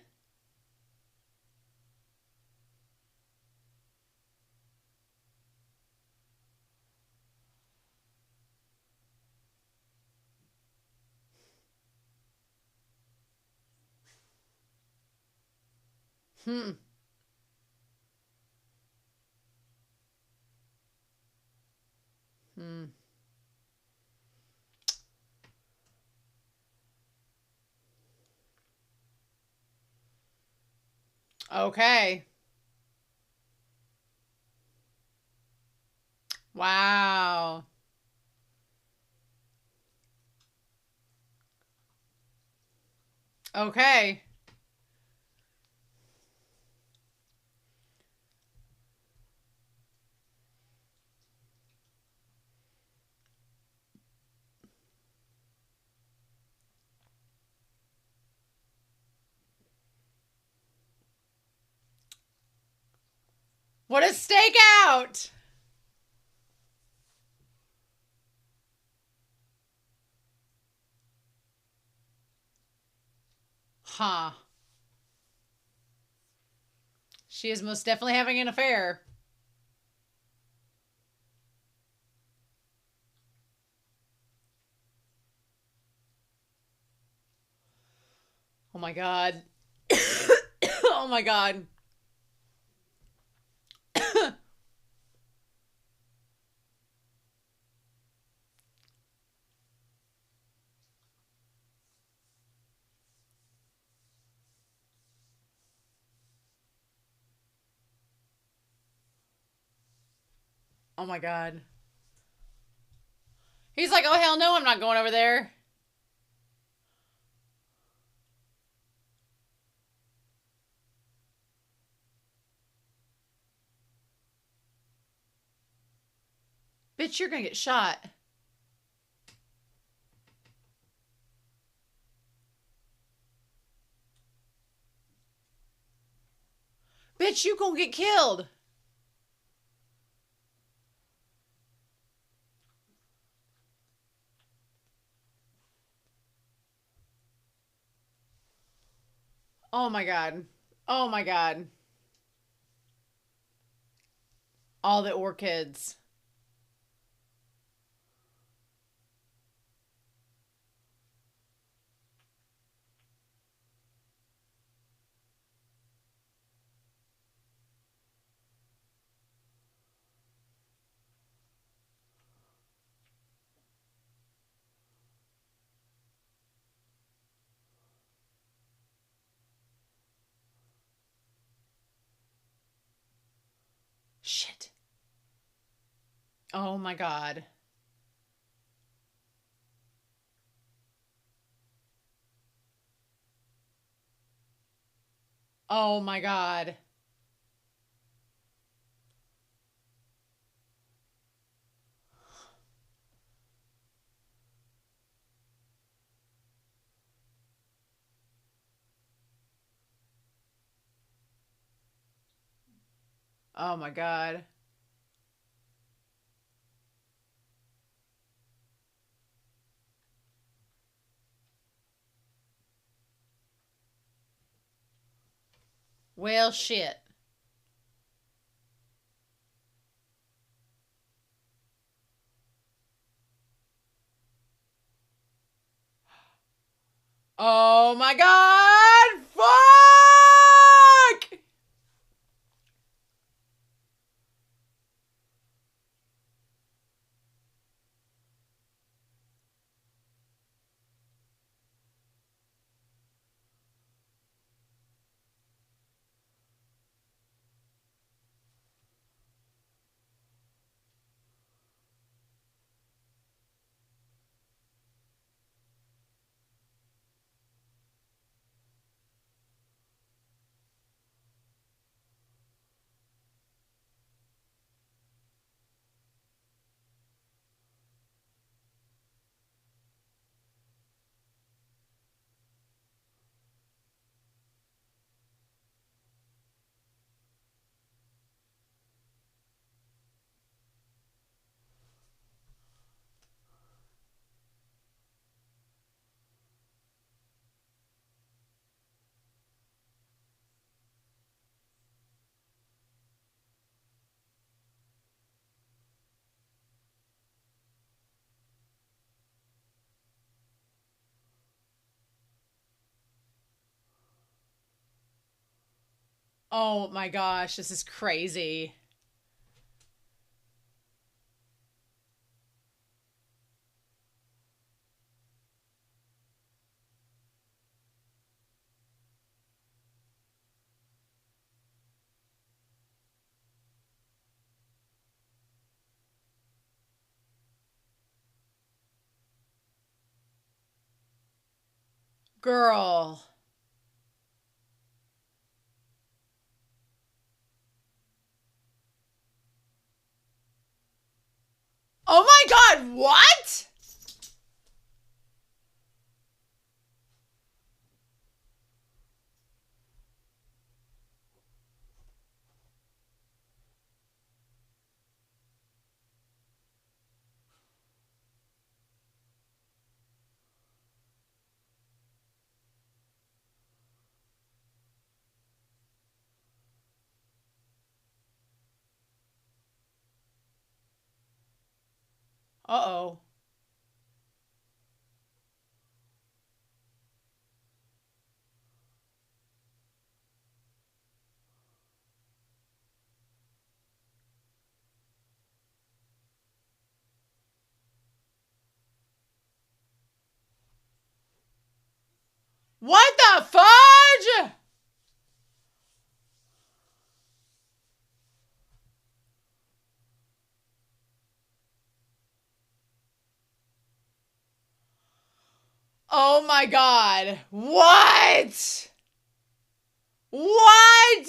Hmm. Hmm. Okay. Wow. Okay. What a stakeout! Huh. She is most definitely having an affair. Oh my god. Oh my god. Oh my god. He's like, oh hell no, I'm not going over there. Bitch, you're gonna get shot. Bitch, you gonna get killed. Oh my god. Oh my god. All the orchids. Shit. Oh my god. Oh my god. Oh my god. Well, shit. Oh my god! Fuck! Oh my gosh, this is crazy. Girl. Oh my God, what? Uh-oh. What the fudge? Oh my God. What? What?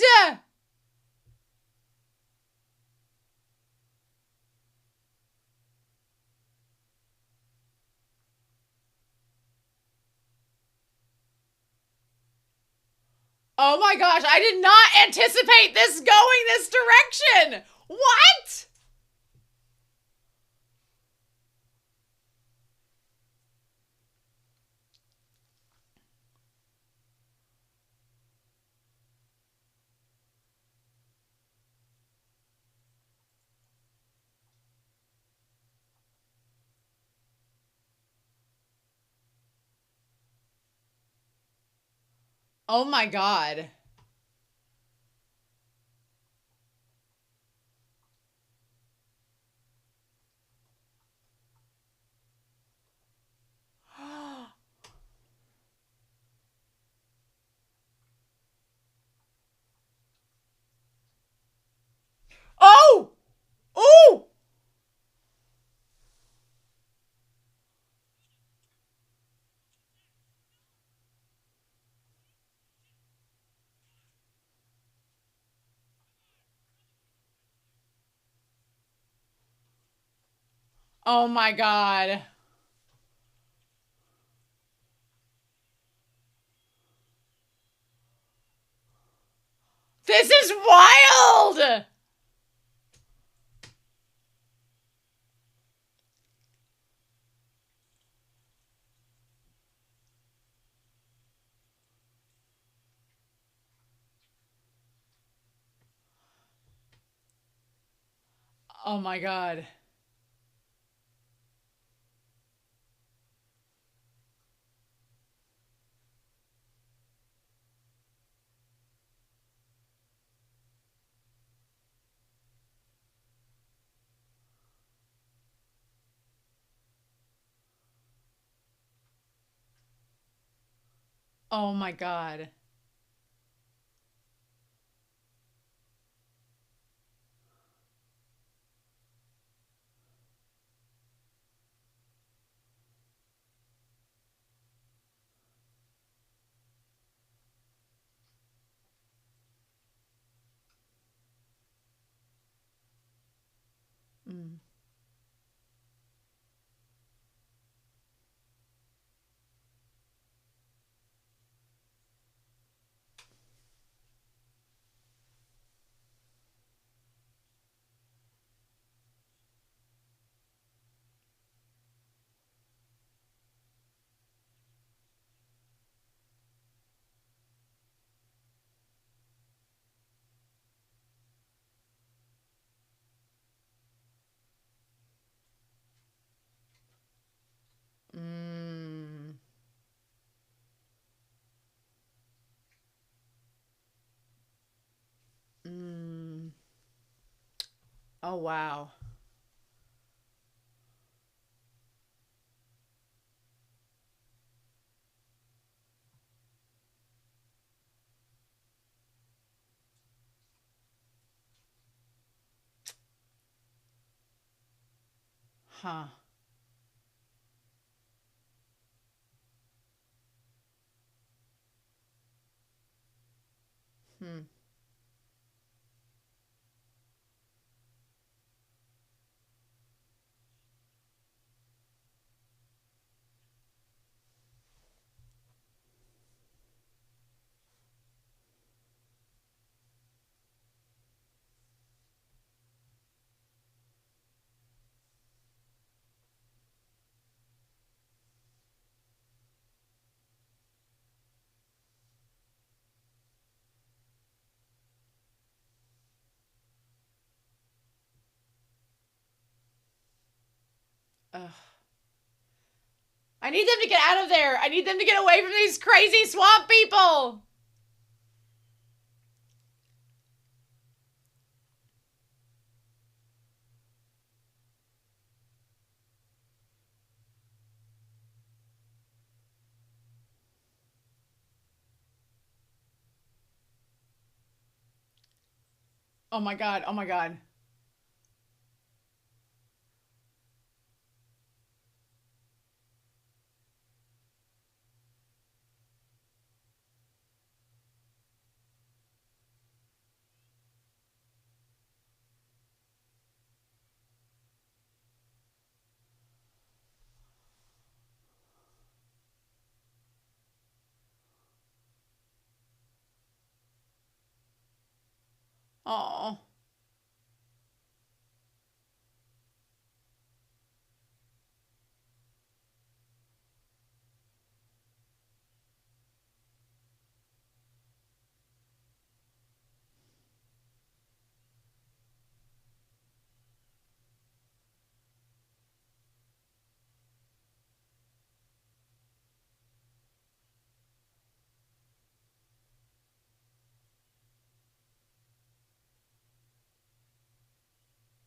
Oh my gosh, I did not anticipate this going this direction. What? Oh my God. Oh! Oh! Oh my God. This is wild! Oh my God. Oh my God. Mm. Oh, wow. Huh. Hmm. Ugh. I need them to get out of there. I need them to get away from these crazy swamp people. Oh my God. Oh my God. Oh.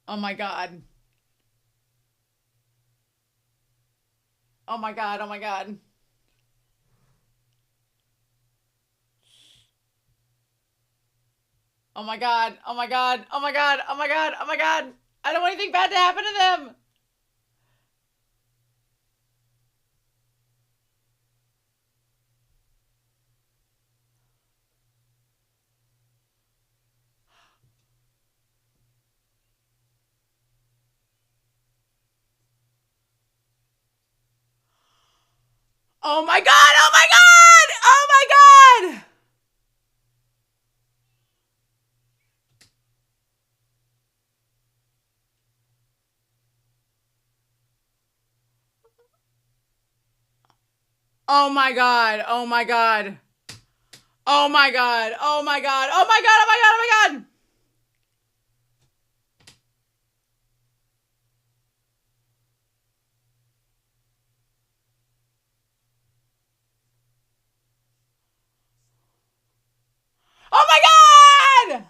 Oh my God. Oh my God. Oh my God. Oh my God. Oh my God. Oh my God. Oh my God. Oh my God. I don't want anything bad to happen to them. Oh my God. Oh my God. Oh my God. Oh my God. Oh my God. Oh my God. Oh my God. Oh my God. Oh my God. Oh my God. Oh my God.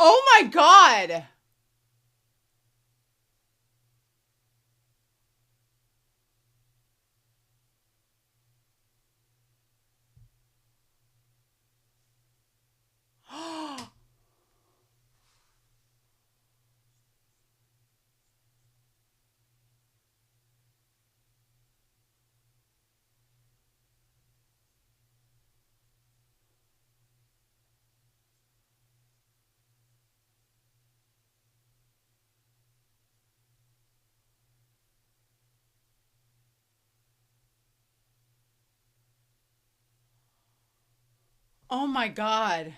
Oh my God. Oh my God.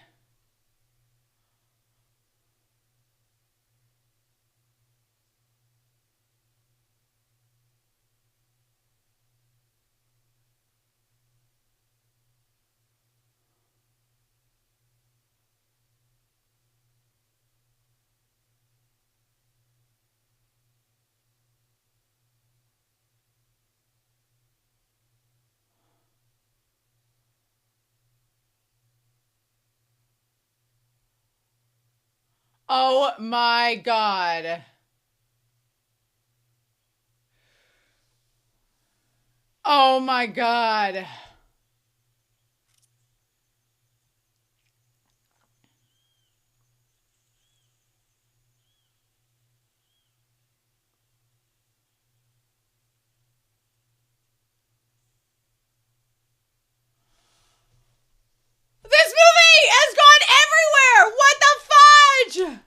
Oh my God. Oh my God. This movie has gone everywhere. What the fudge?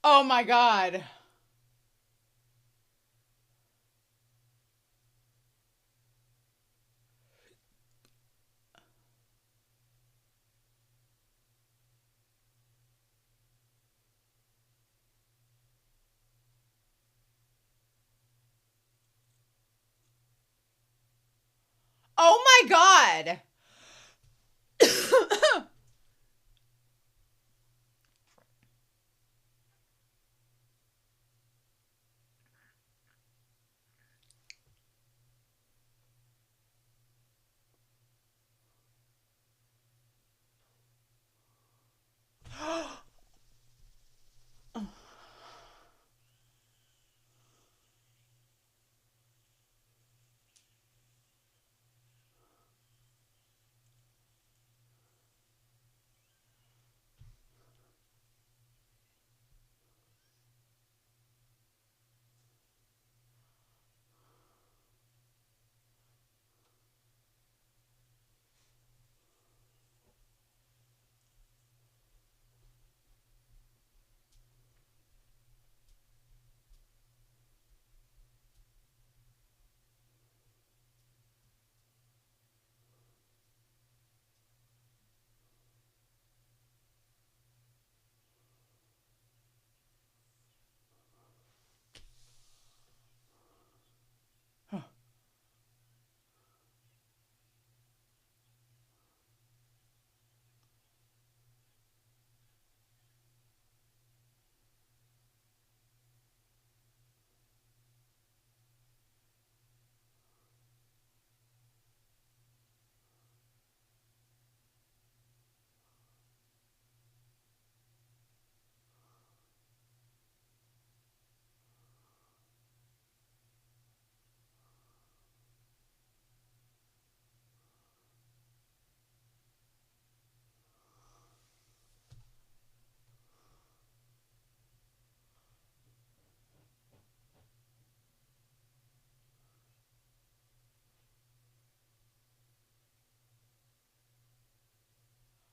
Oh my God. Oh my God.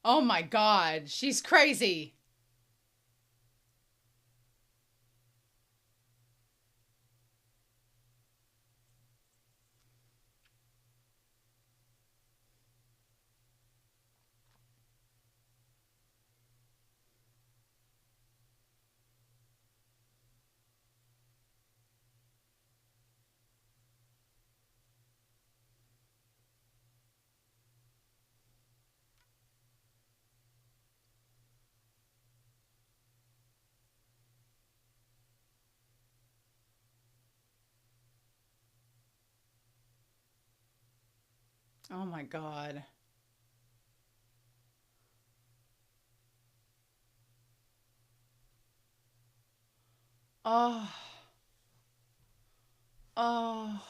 Oh my God. She's crazy. Oh my God. Oh. Oh.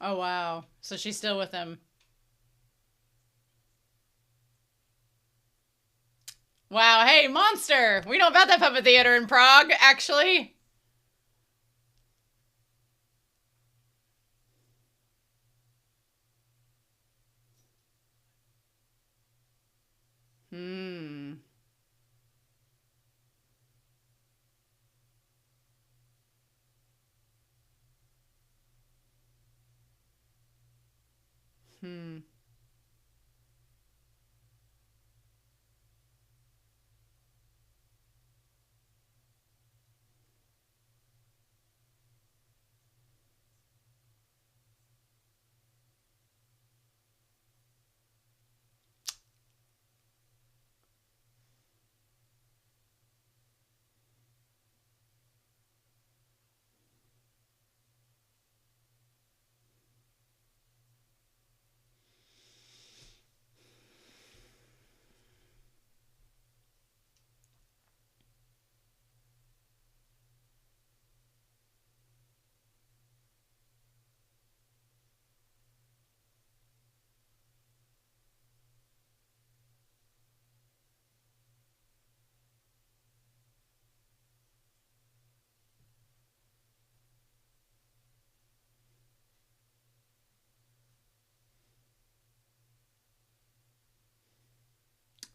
Oh, wow. So she's still with him. Wow. Hey, Monster. We know about that puppet theater in Prague, actually. Hmm. Hmm.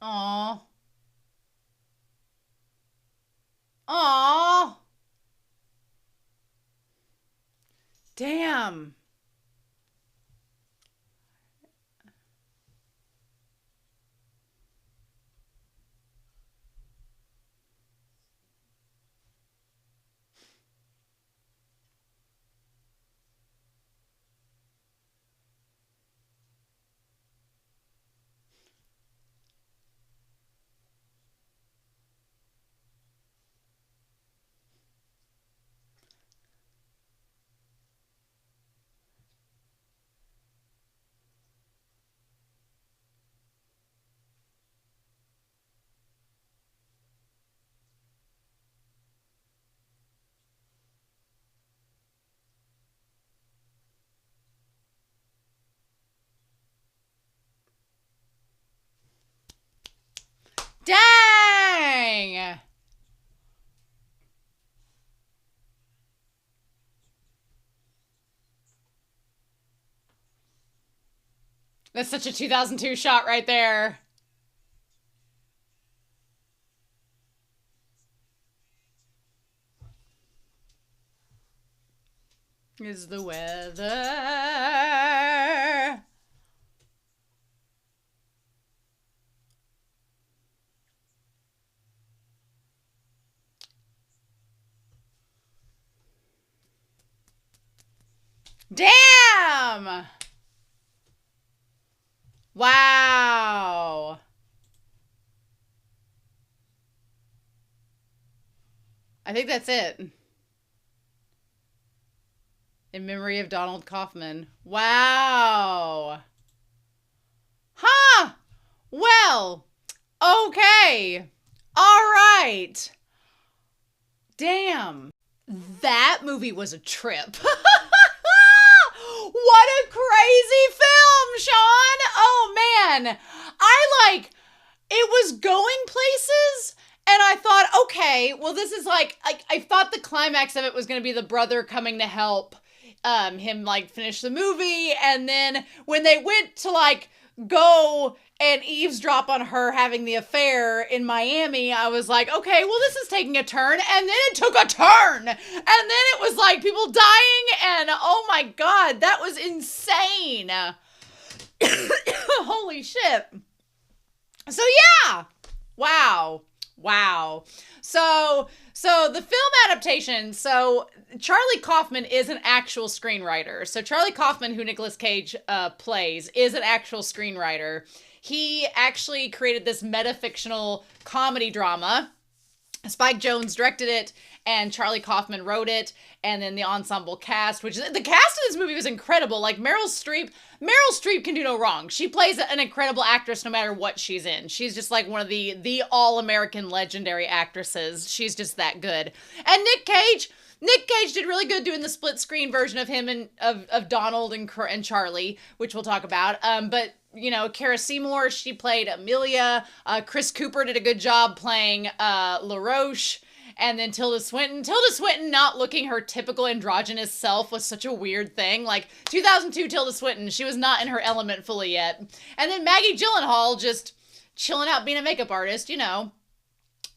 Aw. Aw. Damn. Dang. That's such a 2002 shot right there. Is the weather. Damn. Wow. I think that's it. In memory of Donald Kaufman. Wow. Huh. Well, okay. All right. Damn. That movie was a trip. What a crazy film, Sean. Oh, man. It was going places. And I thought, okay, well, this is I thought the climax of it was going to be the brother coming to help him, finish the movie. And then when they went to, go and eavesdrop on her having the affair in Miami, I was like, okay, well, this is taking a turn. And then it took a turn. And then it was people dying. And oh my God, that was insane. Holy shit. So yeah. Wow. Wow. So the film adaptation, so Charlie Kaufman is an actual screenwriter. So Charlie Kaufman, who Nicolas Cage plays, is an actual screenwriter. He actually created this metafictional comedy drama. Spike Jonze directed it, and Charlie Kaufman wrote it, and then the ensemble cast, which the cast of this movie was incredible. Like Meryl Streep can do no wrong. She plays an incredible actress no matter what she's in. She's just like one of the all-American legendary actresses. She's just that good. And Nick Cage, Nick Cage did really good doing the split screen version of him and of Donald and Charlie, which we'll talk about. But Cara Seymour, she played Amelia. Chris Cooper did a good job playing LaRoche. And then Tilda Swinton. Tilda Swinton not looking her typical androgynous self was such a weird thing. Like, 2002 Tilda Swinton, she was not in her element fully yet. And then Maggie Gyllenhaal just chilling out being a makeup artist,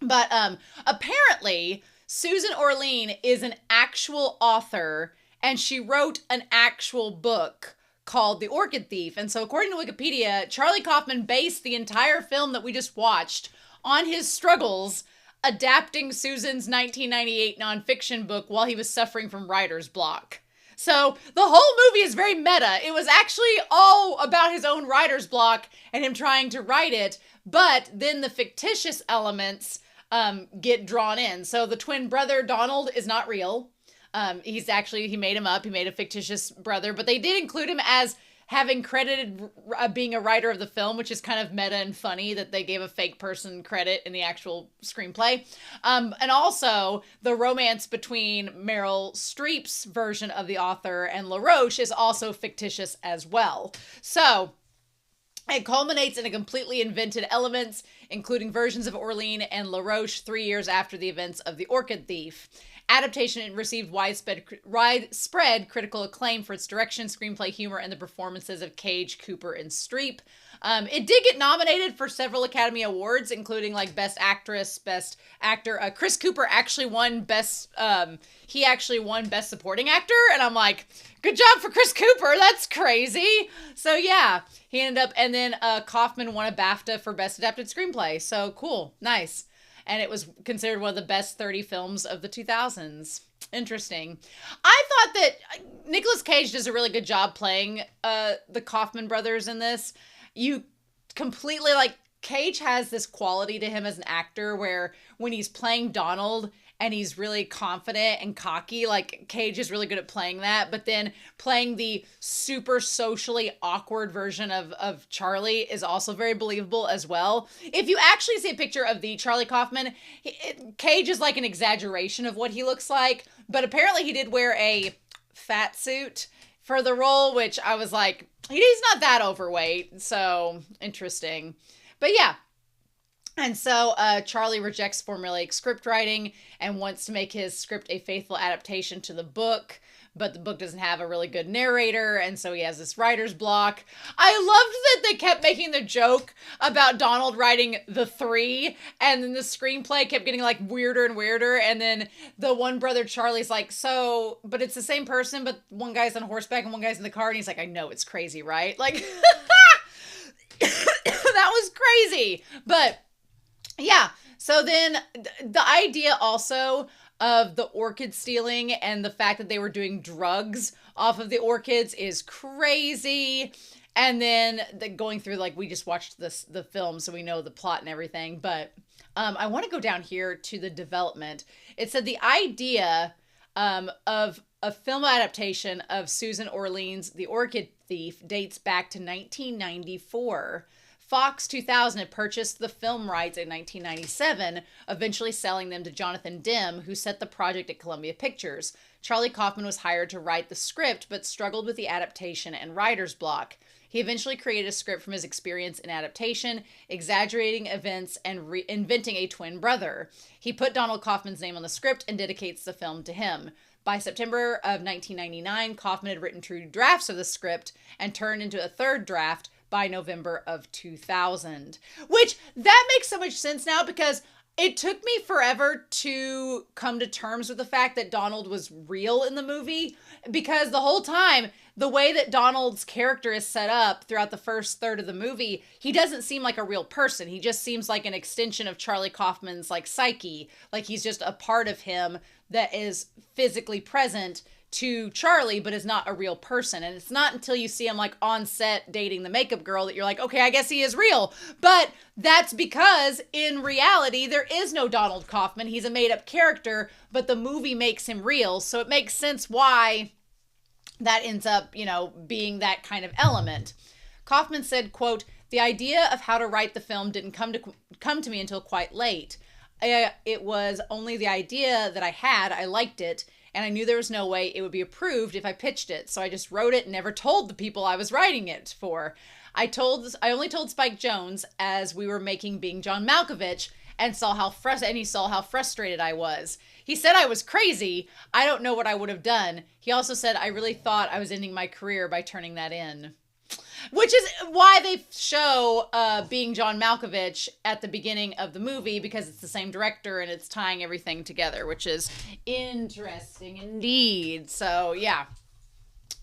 But apparently, Susan Orlean is an actual author, and she wrote an actual book called The Orchid Thief. And so according to Wikipedia, Charlie Kaufman based the entire film that we just watched on his struggles adapting Susan's 1998 nonfiction book while he was suffering from writer's block. So the whole movie is very meta. It was actually all about his own writer's block and him trying to write it, but then the fictitious elements get drawn in. So the twin brother, Donald, is not real. He made him up. He made a fictitious brother, but they did include him as having credited being a writer of the film, which is kind of meta and funny that they gave a fake person credit in the actual screenplay. And also, the romance between Meryl Streep's version of the author and LaRoche is also fictitious as well. So it culminates in a completely invented elements, including versions of Orlean and LaRoche 3 years after the events of The Orchid Thief. Adaptation received widespread critical acclaim for its direction, screenplay, humor, and the performances of Cage, Cooper, and Streep. It did get nominated for several Academy Awards, including like Best Actress, Best Actor. Chris Cooper actually won Best Supporting Actor, and I'm like, good job for Chris Cooper. That's crazy. So yeah, he ended up, and then Kaufman won a BAFTA for Best Adapted Screenplay. So cool, nice. And it was considered one of the best 30 films of the 2000s. Interesting. I thought that Nicolas Cage does a really good job playing the Kaufman brothers in this. You completely, Cage has this quality to him as an actor where when he's playing Donald and he's really confident and cocky, Cage is really good at playing that, but then playing the super socially awkward version of Charlie is also very believable as well. If you actually see a picture of the Charlie Kaufman, Cage is like an exaggeration of what he looks like, but apparently he did wear a fat suit for the role, which I was like, he's not that overweight, so interesting. But yeah. And so Charlie rejects formulaic script writing and wants to make his script a faithful adaptation to the book, but the book doesn't have a really good narrator, and so he has this writer's block. I loved that they kept making the joke about Donald writing The Three, and then the screenplay kept getting weirder and weirder, and then the one brother Charlie's like, so, but it's the same person, but one guy's on horseback and one guy's in the car, and he's like, I know, it's crazy, right? That was crazy, but yeah, so then the idea also of the orchid stealing and the fact that they were doing drugs off of the orchids is crazy. And then going through, we just watched the film, so we know the plot and everything. But I want to go down here to the development. It said the idea of a film adaptation of Susan Orlean's The Orchid Thief dates back to 1994. Fox 2000 had purchased the film rights in 1997, eventually selling them to Jonathan Demme, who set the project at Columbia Pictures. Charlie Kaufman was hired to write the script, but struggled with the adaptation and writer's block. He eventually created a script from his experience in adaptation, exaggerating events and inventing a twin brother. He put Donald Kaufman's name on the script and dedicates the film to him. By September of 1999, Kaufman had written 2 drafts of the script and turned into a 3rd draft by November of 2000, which that makes so much sense now because it took me forever to come to terms with the fact that Donald was real in the movie, because the whole time, the way that Donald's character is set up throughout the first third of the movie, he doesn't seem like a real person. He just seems like an extension of Charlie Kaufman's psyche. He's just a part of him that is physically present to Charlie, but is not a real person. And it's not until you see him on set dating the makeup girl that you're like, okay, I guess he is real. But that's because in reality, there is no Donald Kaufman. He's a made up character, but the movie makes him real. So it makes sense why that ends up, being that kind of element. Kaufman said, quote, "The idea of how to write the film didn't come to me until quite late. It was only the idea that I had. I liked it. and I knew there was no way it would be approved if I pitched it. So I just wrote it and never told the people I was writing it for. I only told Spike Jonze as we were making Being John Malkovich, and he saw how frustrated I was. He said I was crazy. I don't know what I would have done. He also said I really thought I was ending my career by turning that in. Which is why they show Being John Malkovich at the beginning of the movie, because it's the same director and it's tying everything together, which is interesting indeed. So, yeah.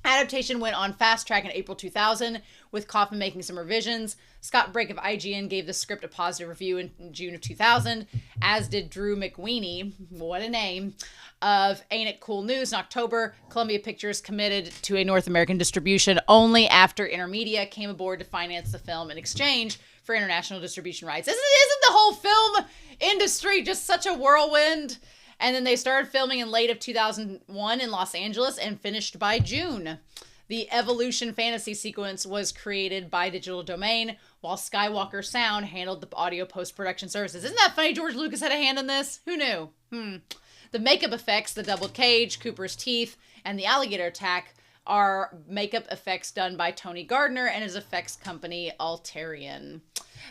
Adaptation went on fast track in April 2000, with Kaufman making some revisions. Scott Brake of IGN gave the script a positive review in June of 2000, as did Drew McWeeny, what a name, of Ain't It Cool News in October. Columbia Pictures committed to a North American distribution only after Intermedia came aboard to finance the film in exchange for international distribution rights. Isn't the whole film industry just such a whirlwind? And then they started filming in late of 2001 in Los Angeles and finished by June. The Evolution fantasy sequence was created by Digital Domain, while Skywalker Sound handled the audio post-production services. Isn't that funny? George Lucas had a hand in this? Who knew? The makeup effects, the double cage, Cooper's teeth, and the alligator attack are makeup effects done by Tony Gardner and his effects company, Altarian.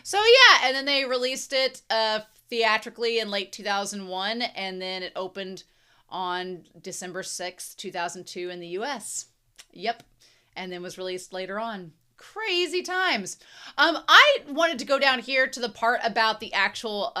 So yeah, and then they released it theatrically in late 2001, and then it opened on December 6th, 2002 in the US. Yep. And then was released later on. Crazy times. I wanted to go down here to the part about the actual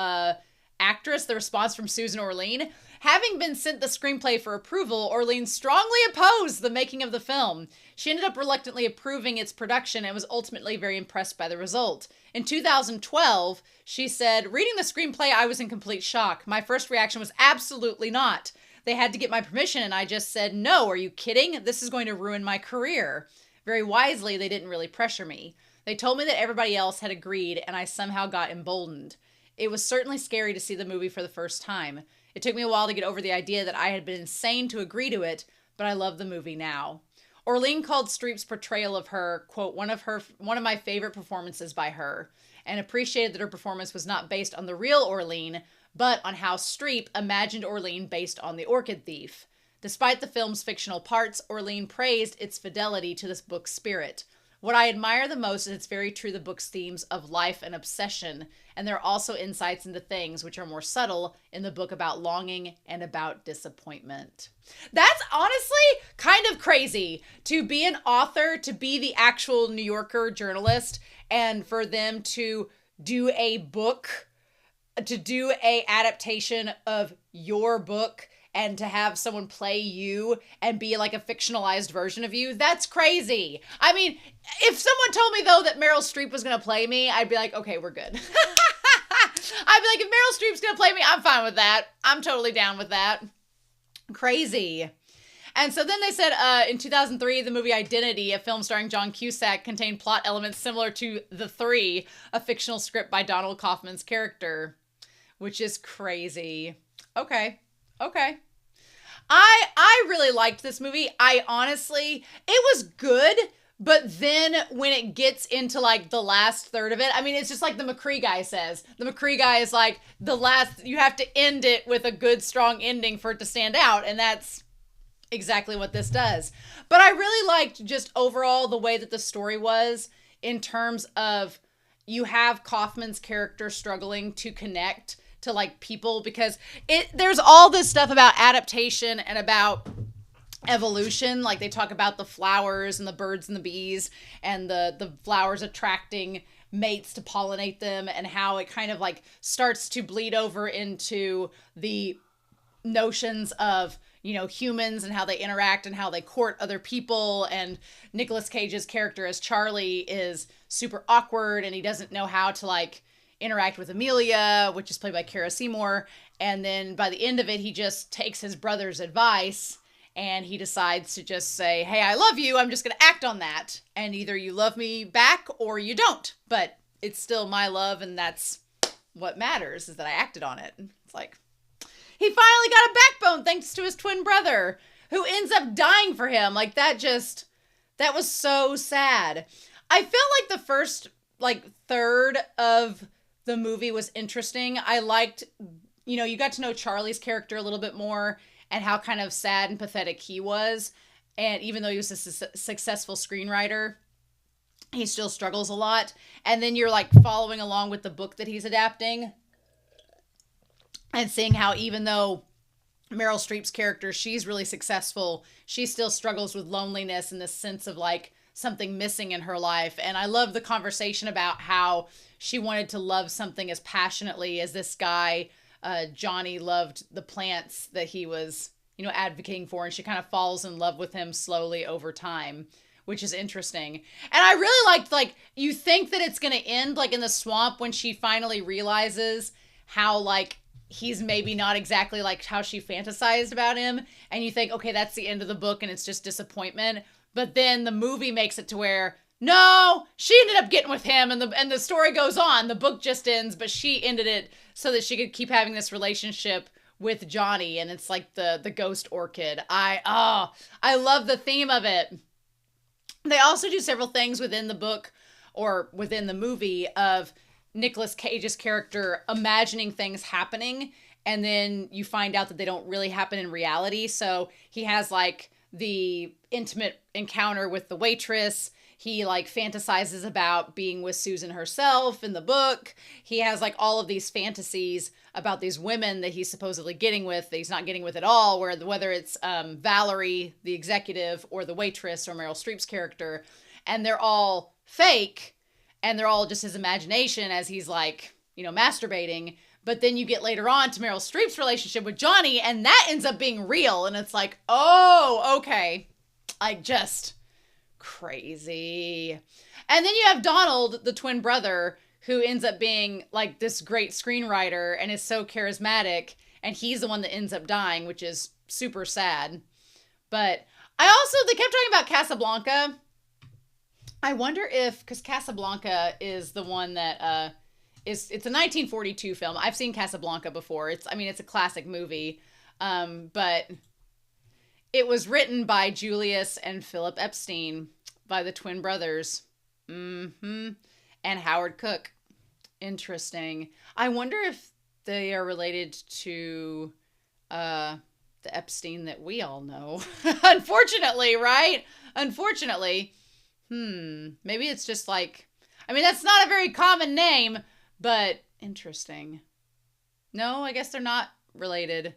actress, the response from Susan Orlean. Having been sent the screenplay for approval, Orlean strongly opposed the making of the film. She ended up reluctantly approving its production and was ultimately very impressed by the result. In 2012, she said, "Reading the screenplay, I was in complete shock. My first reaction was absolutely not. They had to get my permission, and I just said, no, are you kidding? This is going to ruin my career." Very wisely, they didn't really pressure me. They told me that everybody else had agreed, and I somehow got emboldened. It was certainly scary to see the movie for the first time. It took me a while to get over the idea that I had been insane to agree to it, but I love the movie now. Orlean called Streep's portrayal of her, quote, one of my favorite performances by her, and appreciated that her performance was not based on the real Orlean, but on how Streep imagined Orlean based on The Orchid Thief. Despite the film's fictional parts, Orlean praised its fidelity to this book's spirit. What I admire the most is it's very true to the book's themes of life and obsession, and there are also insights into things which are more subtle in the book about longing and about disappointment. That's honestly kind of crazy to be an author, to be the actual New Yorker journalist, and for them to do a book, to do a adaptation of your book, and to have someone play you and be like a fictionalized version of you. That's crazy. I mean, if someone told me though that Meryl Streep was going to play me, I'd be like, okay, we're good. I'd be like, if Meryl Streep's going to play me, I'm fine with that. I'm totally down with that. Crazy. And so then they said in 2003, the movie Identity, a film starring John Cusack, contained plot elements similar to The Three, a fictional script by Donald Kaufman's character, which is crazy. Okay. I really liked this movie. I honestly, it was good, but then when it gets into like the last third of it, I mean, it's just like the McCree guy says. The McCree guy is like, you have to end it with a good, strong ending for it to stand out, and that's exactly what this does. But I really liked just overall the way that the story was, in terms of you have Kaufman's character struggling to connect to like people, because there's all this stuff about adaptation and about evolution. Like they talk about the flowers and the birds and the bees, and the flowers attracting mates to pollinate them, and how it kind of like starts to bleed over into the notions of, you know, humans and how they interact and how they court other people. And Nicolas Cage's character as Charlie is super awkward, and he doesn't know how to like interact with Amelia, which is played by Cara Seymour. And then by the end of it, he just takes his brother's advice and he decides to just say, hey, I love you. I'm just going to act on that. And either you love me back or you don't, but it's still my love. And that's what matters, is that I acted on it. It's like, he finally got a backbone thanks to his twin brother, who ends up dying for him. Like that was so sad. I felt like the first like third of the movie was interesting. I liked, you know, you got to know Charlie's character a little bit more, and how kind of sad and pathetic he was. And even though he was a successful screenwriter, he still struggles a lot. And then you're like following along with the book that he's adapting and seeing how even though Meryl Streep's character, she's really successful, she still struggles with loneliness and this sense of like something missing in her life. And I love the conversation about how she wanted to love something as passionately as this guy, Johnny, loved the plants that he was, you know, advocating for. And she kind of falls in love with him slowly over time, which is interesting. And I really liked, like, you think that it's going to end like in the swamp when she finally realizes how like he's maybe not exactly like how she fantasized about him. And you think, okay, that's the end of the book and it's just disappointment. But then the movie makes it to where, no, she ended up getting with him and the story goes on. The book just ends, but she ended it so that she could keep having this relationship with Johnny. And it's like the ghost orchid. I love the theme of it. They also do several things within the book or within the movie of Nicolas Cage's character imagining things happening, and then you find out that they don't really happen in reality. So he has like the intimate encounter with the waitress. He like fantasizes about being with Susan herself in the book. He has like all of these fantasies about these women that he's supposedly getting with, that he's not getting with at all, whether it's Valerie, the executive, or the waitress, or Meryl Streep's character. And they're all fake, and they're all just his imagination as he's like, you know, masturbating. But then you get later on to Meryl Streep's relationship with Johnny, and that ends up being real. And it's like, oh, okay. Like, just crazy. And then you have Donald, the twin brother, who ends up being like this great screenwriter and is so charismatic. And he's the one that ends up dying, which is super sad. But they kept talking about Casablanca. I wonder if, because Casablanca is the one that it's a 1942 film. I've seen Casablanca before. It's a classic movie. But it was written by Julius and Philip Epstein, by the twin brothers. And Howard Cook. Interesting. I wonder if they are related to the Epstein that we all know. Unfortunately, right? Unfortunately. Maybe it's just like, that's not a very common name, but interesting. No, I guess they're not related.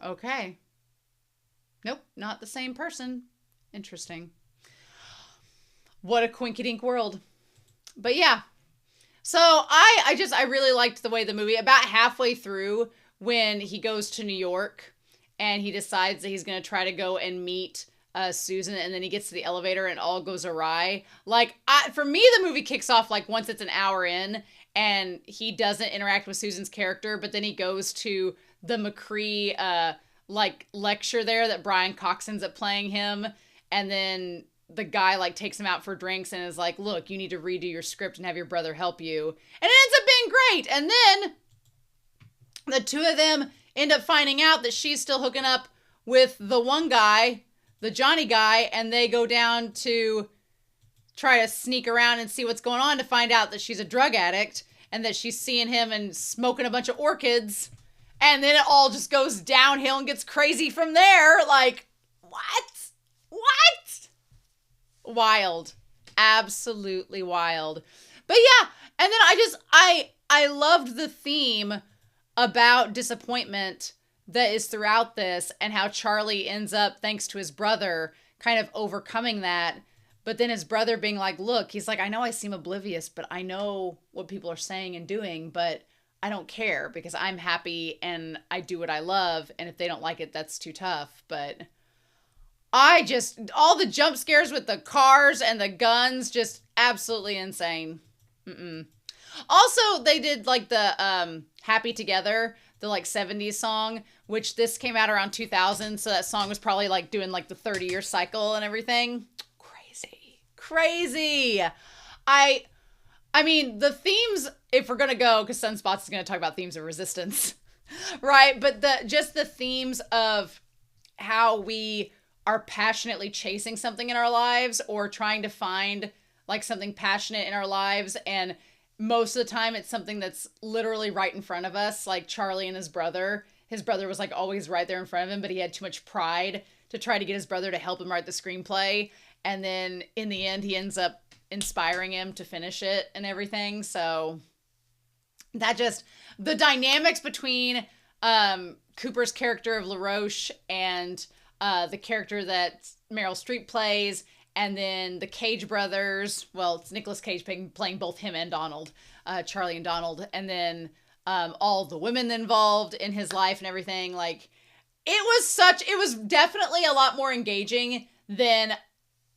Okay. Nope, not the same person. Interesting. What a quinkydink world. But yeah. So I really liked the way the movie, about halfway through when he goes to New York and he decides that he's going to try to go and meet Susan, and then he gets to the elevator and all goes awry. Like, for me, the movie kicks off like once it's an hour in and he doesn't interact with Susan's character, but then he goes to the McCree like lecture there that Brian Cox ends up playing him, and then the guy like takes him out for drinks and is like, look, you need to redo your script and have your brother help you. And it ends up being great. And then the two of them end up finding out that she's still hooking up with the one guy, the Johnny guy, and they go down to try to sneak around and see what's going on to find out that she's a drug addict and that she's seeing him and smoking a bunch of orchids. And then it all just goes downhill and gets crazy from there. Like, what? Wild. Absolutely wild. But yeah, and then I loved the theme about disappointment that is throughout this, and how Charlie ends up, thanks to his brother, kind of overcoming that. But then his brother being like, look, he's like, I know I seem oblivious, but I know what people are saying and doing, but I don't care because I'm happy and I do what I love. And if they don't like it, that's too tough. But all the jump scares with the cars and the guns, just absolutely insane. Also, they did like the Happy Together, the like 70s song, which this came out around 2000. So that song was probably like doing like the 30-year cycle and everything. Crazy. I mean, the themes, if we're going to go, because Sunspots is going to talk about themes of resistance, right? But the themes of how we are passionately chasing something in our lives or trying to find like something passionate in our lives, and most of the time it's something that's literally right in front of us, like Charlie and his brother. His brother was like always right there in front of him, but he had too much pride to try to get his brother to help him write the screenplay. And then in the end, he ends up inspiring him to finish it and everything. So that just, the dynamics between Cooper's character of LaRoche and the character that Meryl Streep plays, and then the Cage brothers, well, it's Nicolas Cage playing both him and Donald, Charlie and Donald, and then all the women involved in his life and everything. Like, it was definitely a lot more engaging than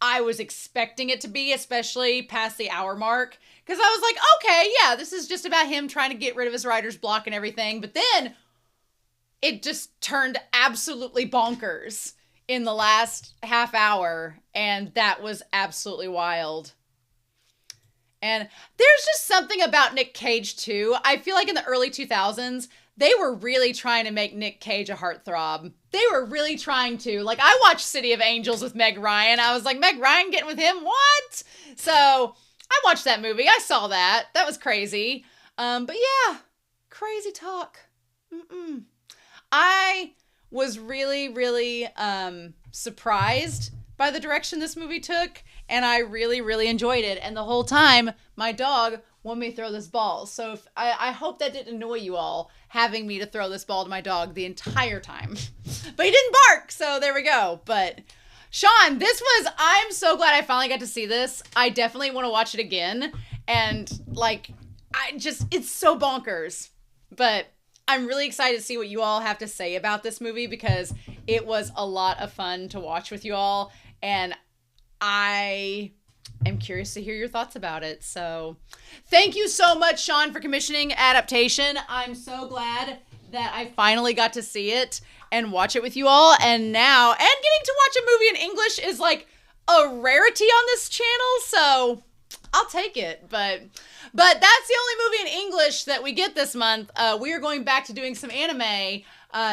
I was expecting it to be, especially past the hour mark. Because I was like, okay, yeah, this is just about him trying to get rid of his writer's block and everything. But then it just turned absolutely bonkers in the last half hour. And that was absolutely wild. And there's just something about Nick Cage, too. I feel like in the early 2000s, they were really trying to make Nick Cage a heartthrob. They were really trying to. Like, I watched City of Angels with Meg Ryan. I was like, Meg Ryan getting with him? What? So I watched that movie. I saw that. That was crazy. But yeah, crazy talk. I was really, really surprised by the direction this movie took. And I really, really enjoyed it. And the whole time, my dog wanted me to throw this ball. So if, I hope that didn't annoy you all, having me to throw this ball to my dog the entire time. But he didn't bark, so there we go. But Sean, I'm so glad I finally got to see this. I definitely want to watch it again. And like, it's so bonkers. But I'm really excited to see what you all have to say about this movie, because it was a lot of fun to watch with you all. And I am curious to hear your thoughts about it. So thank you so much, Sean, for commissioning Adaptation. I'm so glad that I finally got to see it and watch it with you all. And getting to watch a movie in English is like a rarity on this channel. So I'll take it. But that's the only movie in English that we get this month. We are going back to doing some anime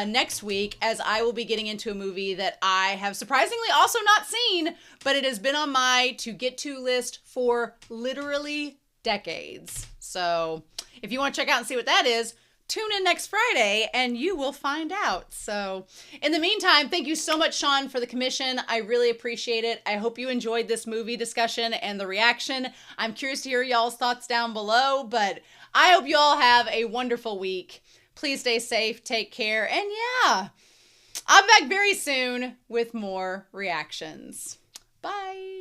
next week, as I will be getting into a movie that I have surprisingly also not seen, but it has been on my to get to list for literally decades. So if you want to check out and see what that is, tune in next Friday and you will find out. So in the meantime, thank you so much, Sean, for the commission. I really appreciate it. I hope you enjoyed this movie discussion and the reaction. I'm curious to hear y'all's thoughts down below, but I hope you all have a wonderful week. Please stay safe, take care, and yeah, I'll be back very soon with more reactions. Bye.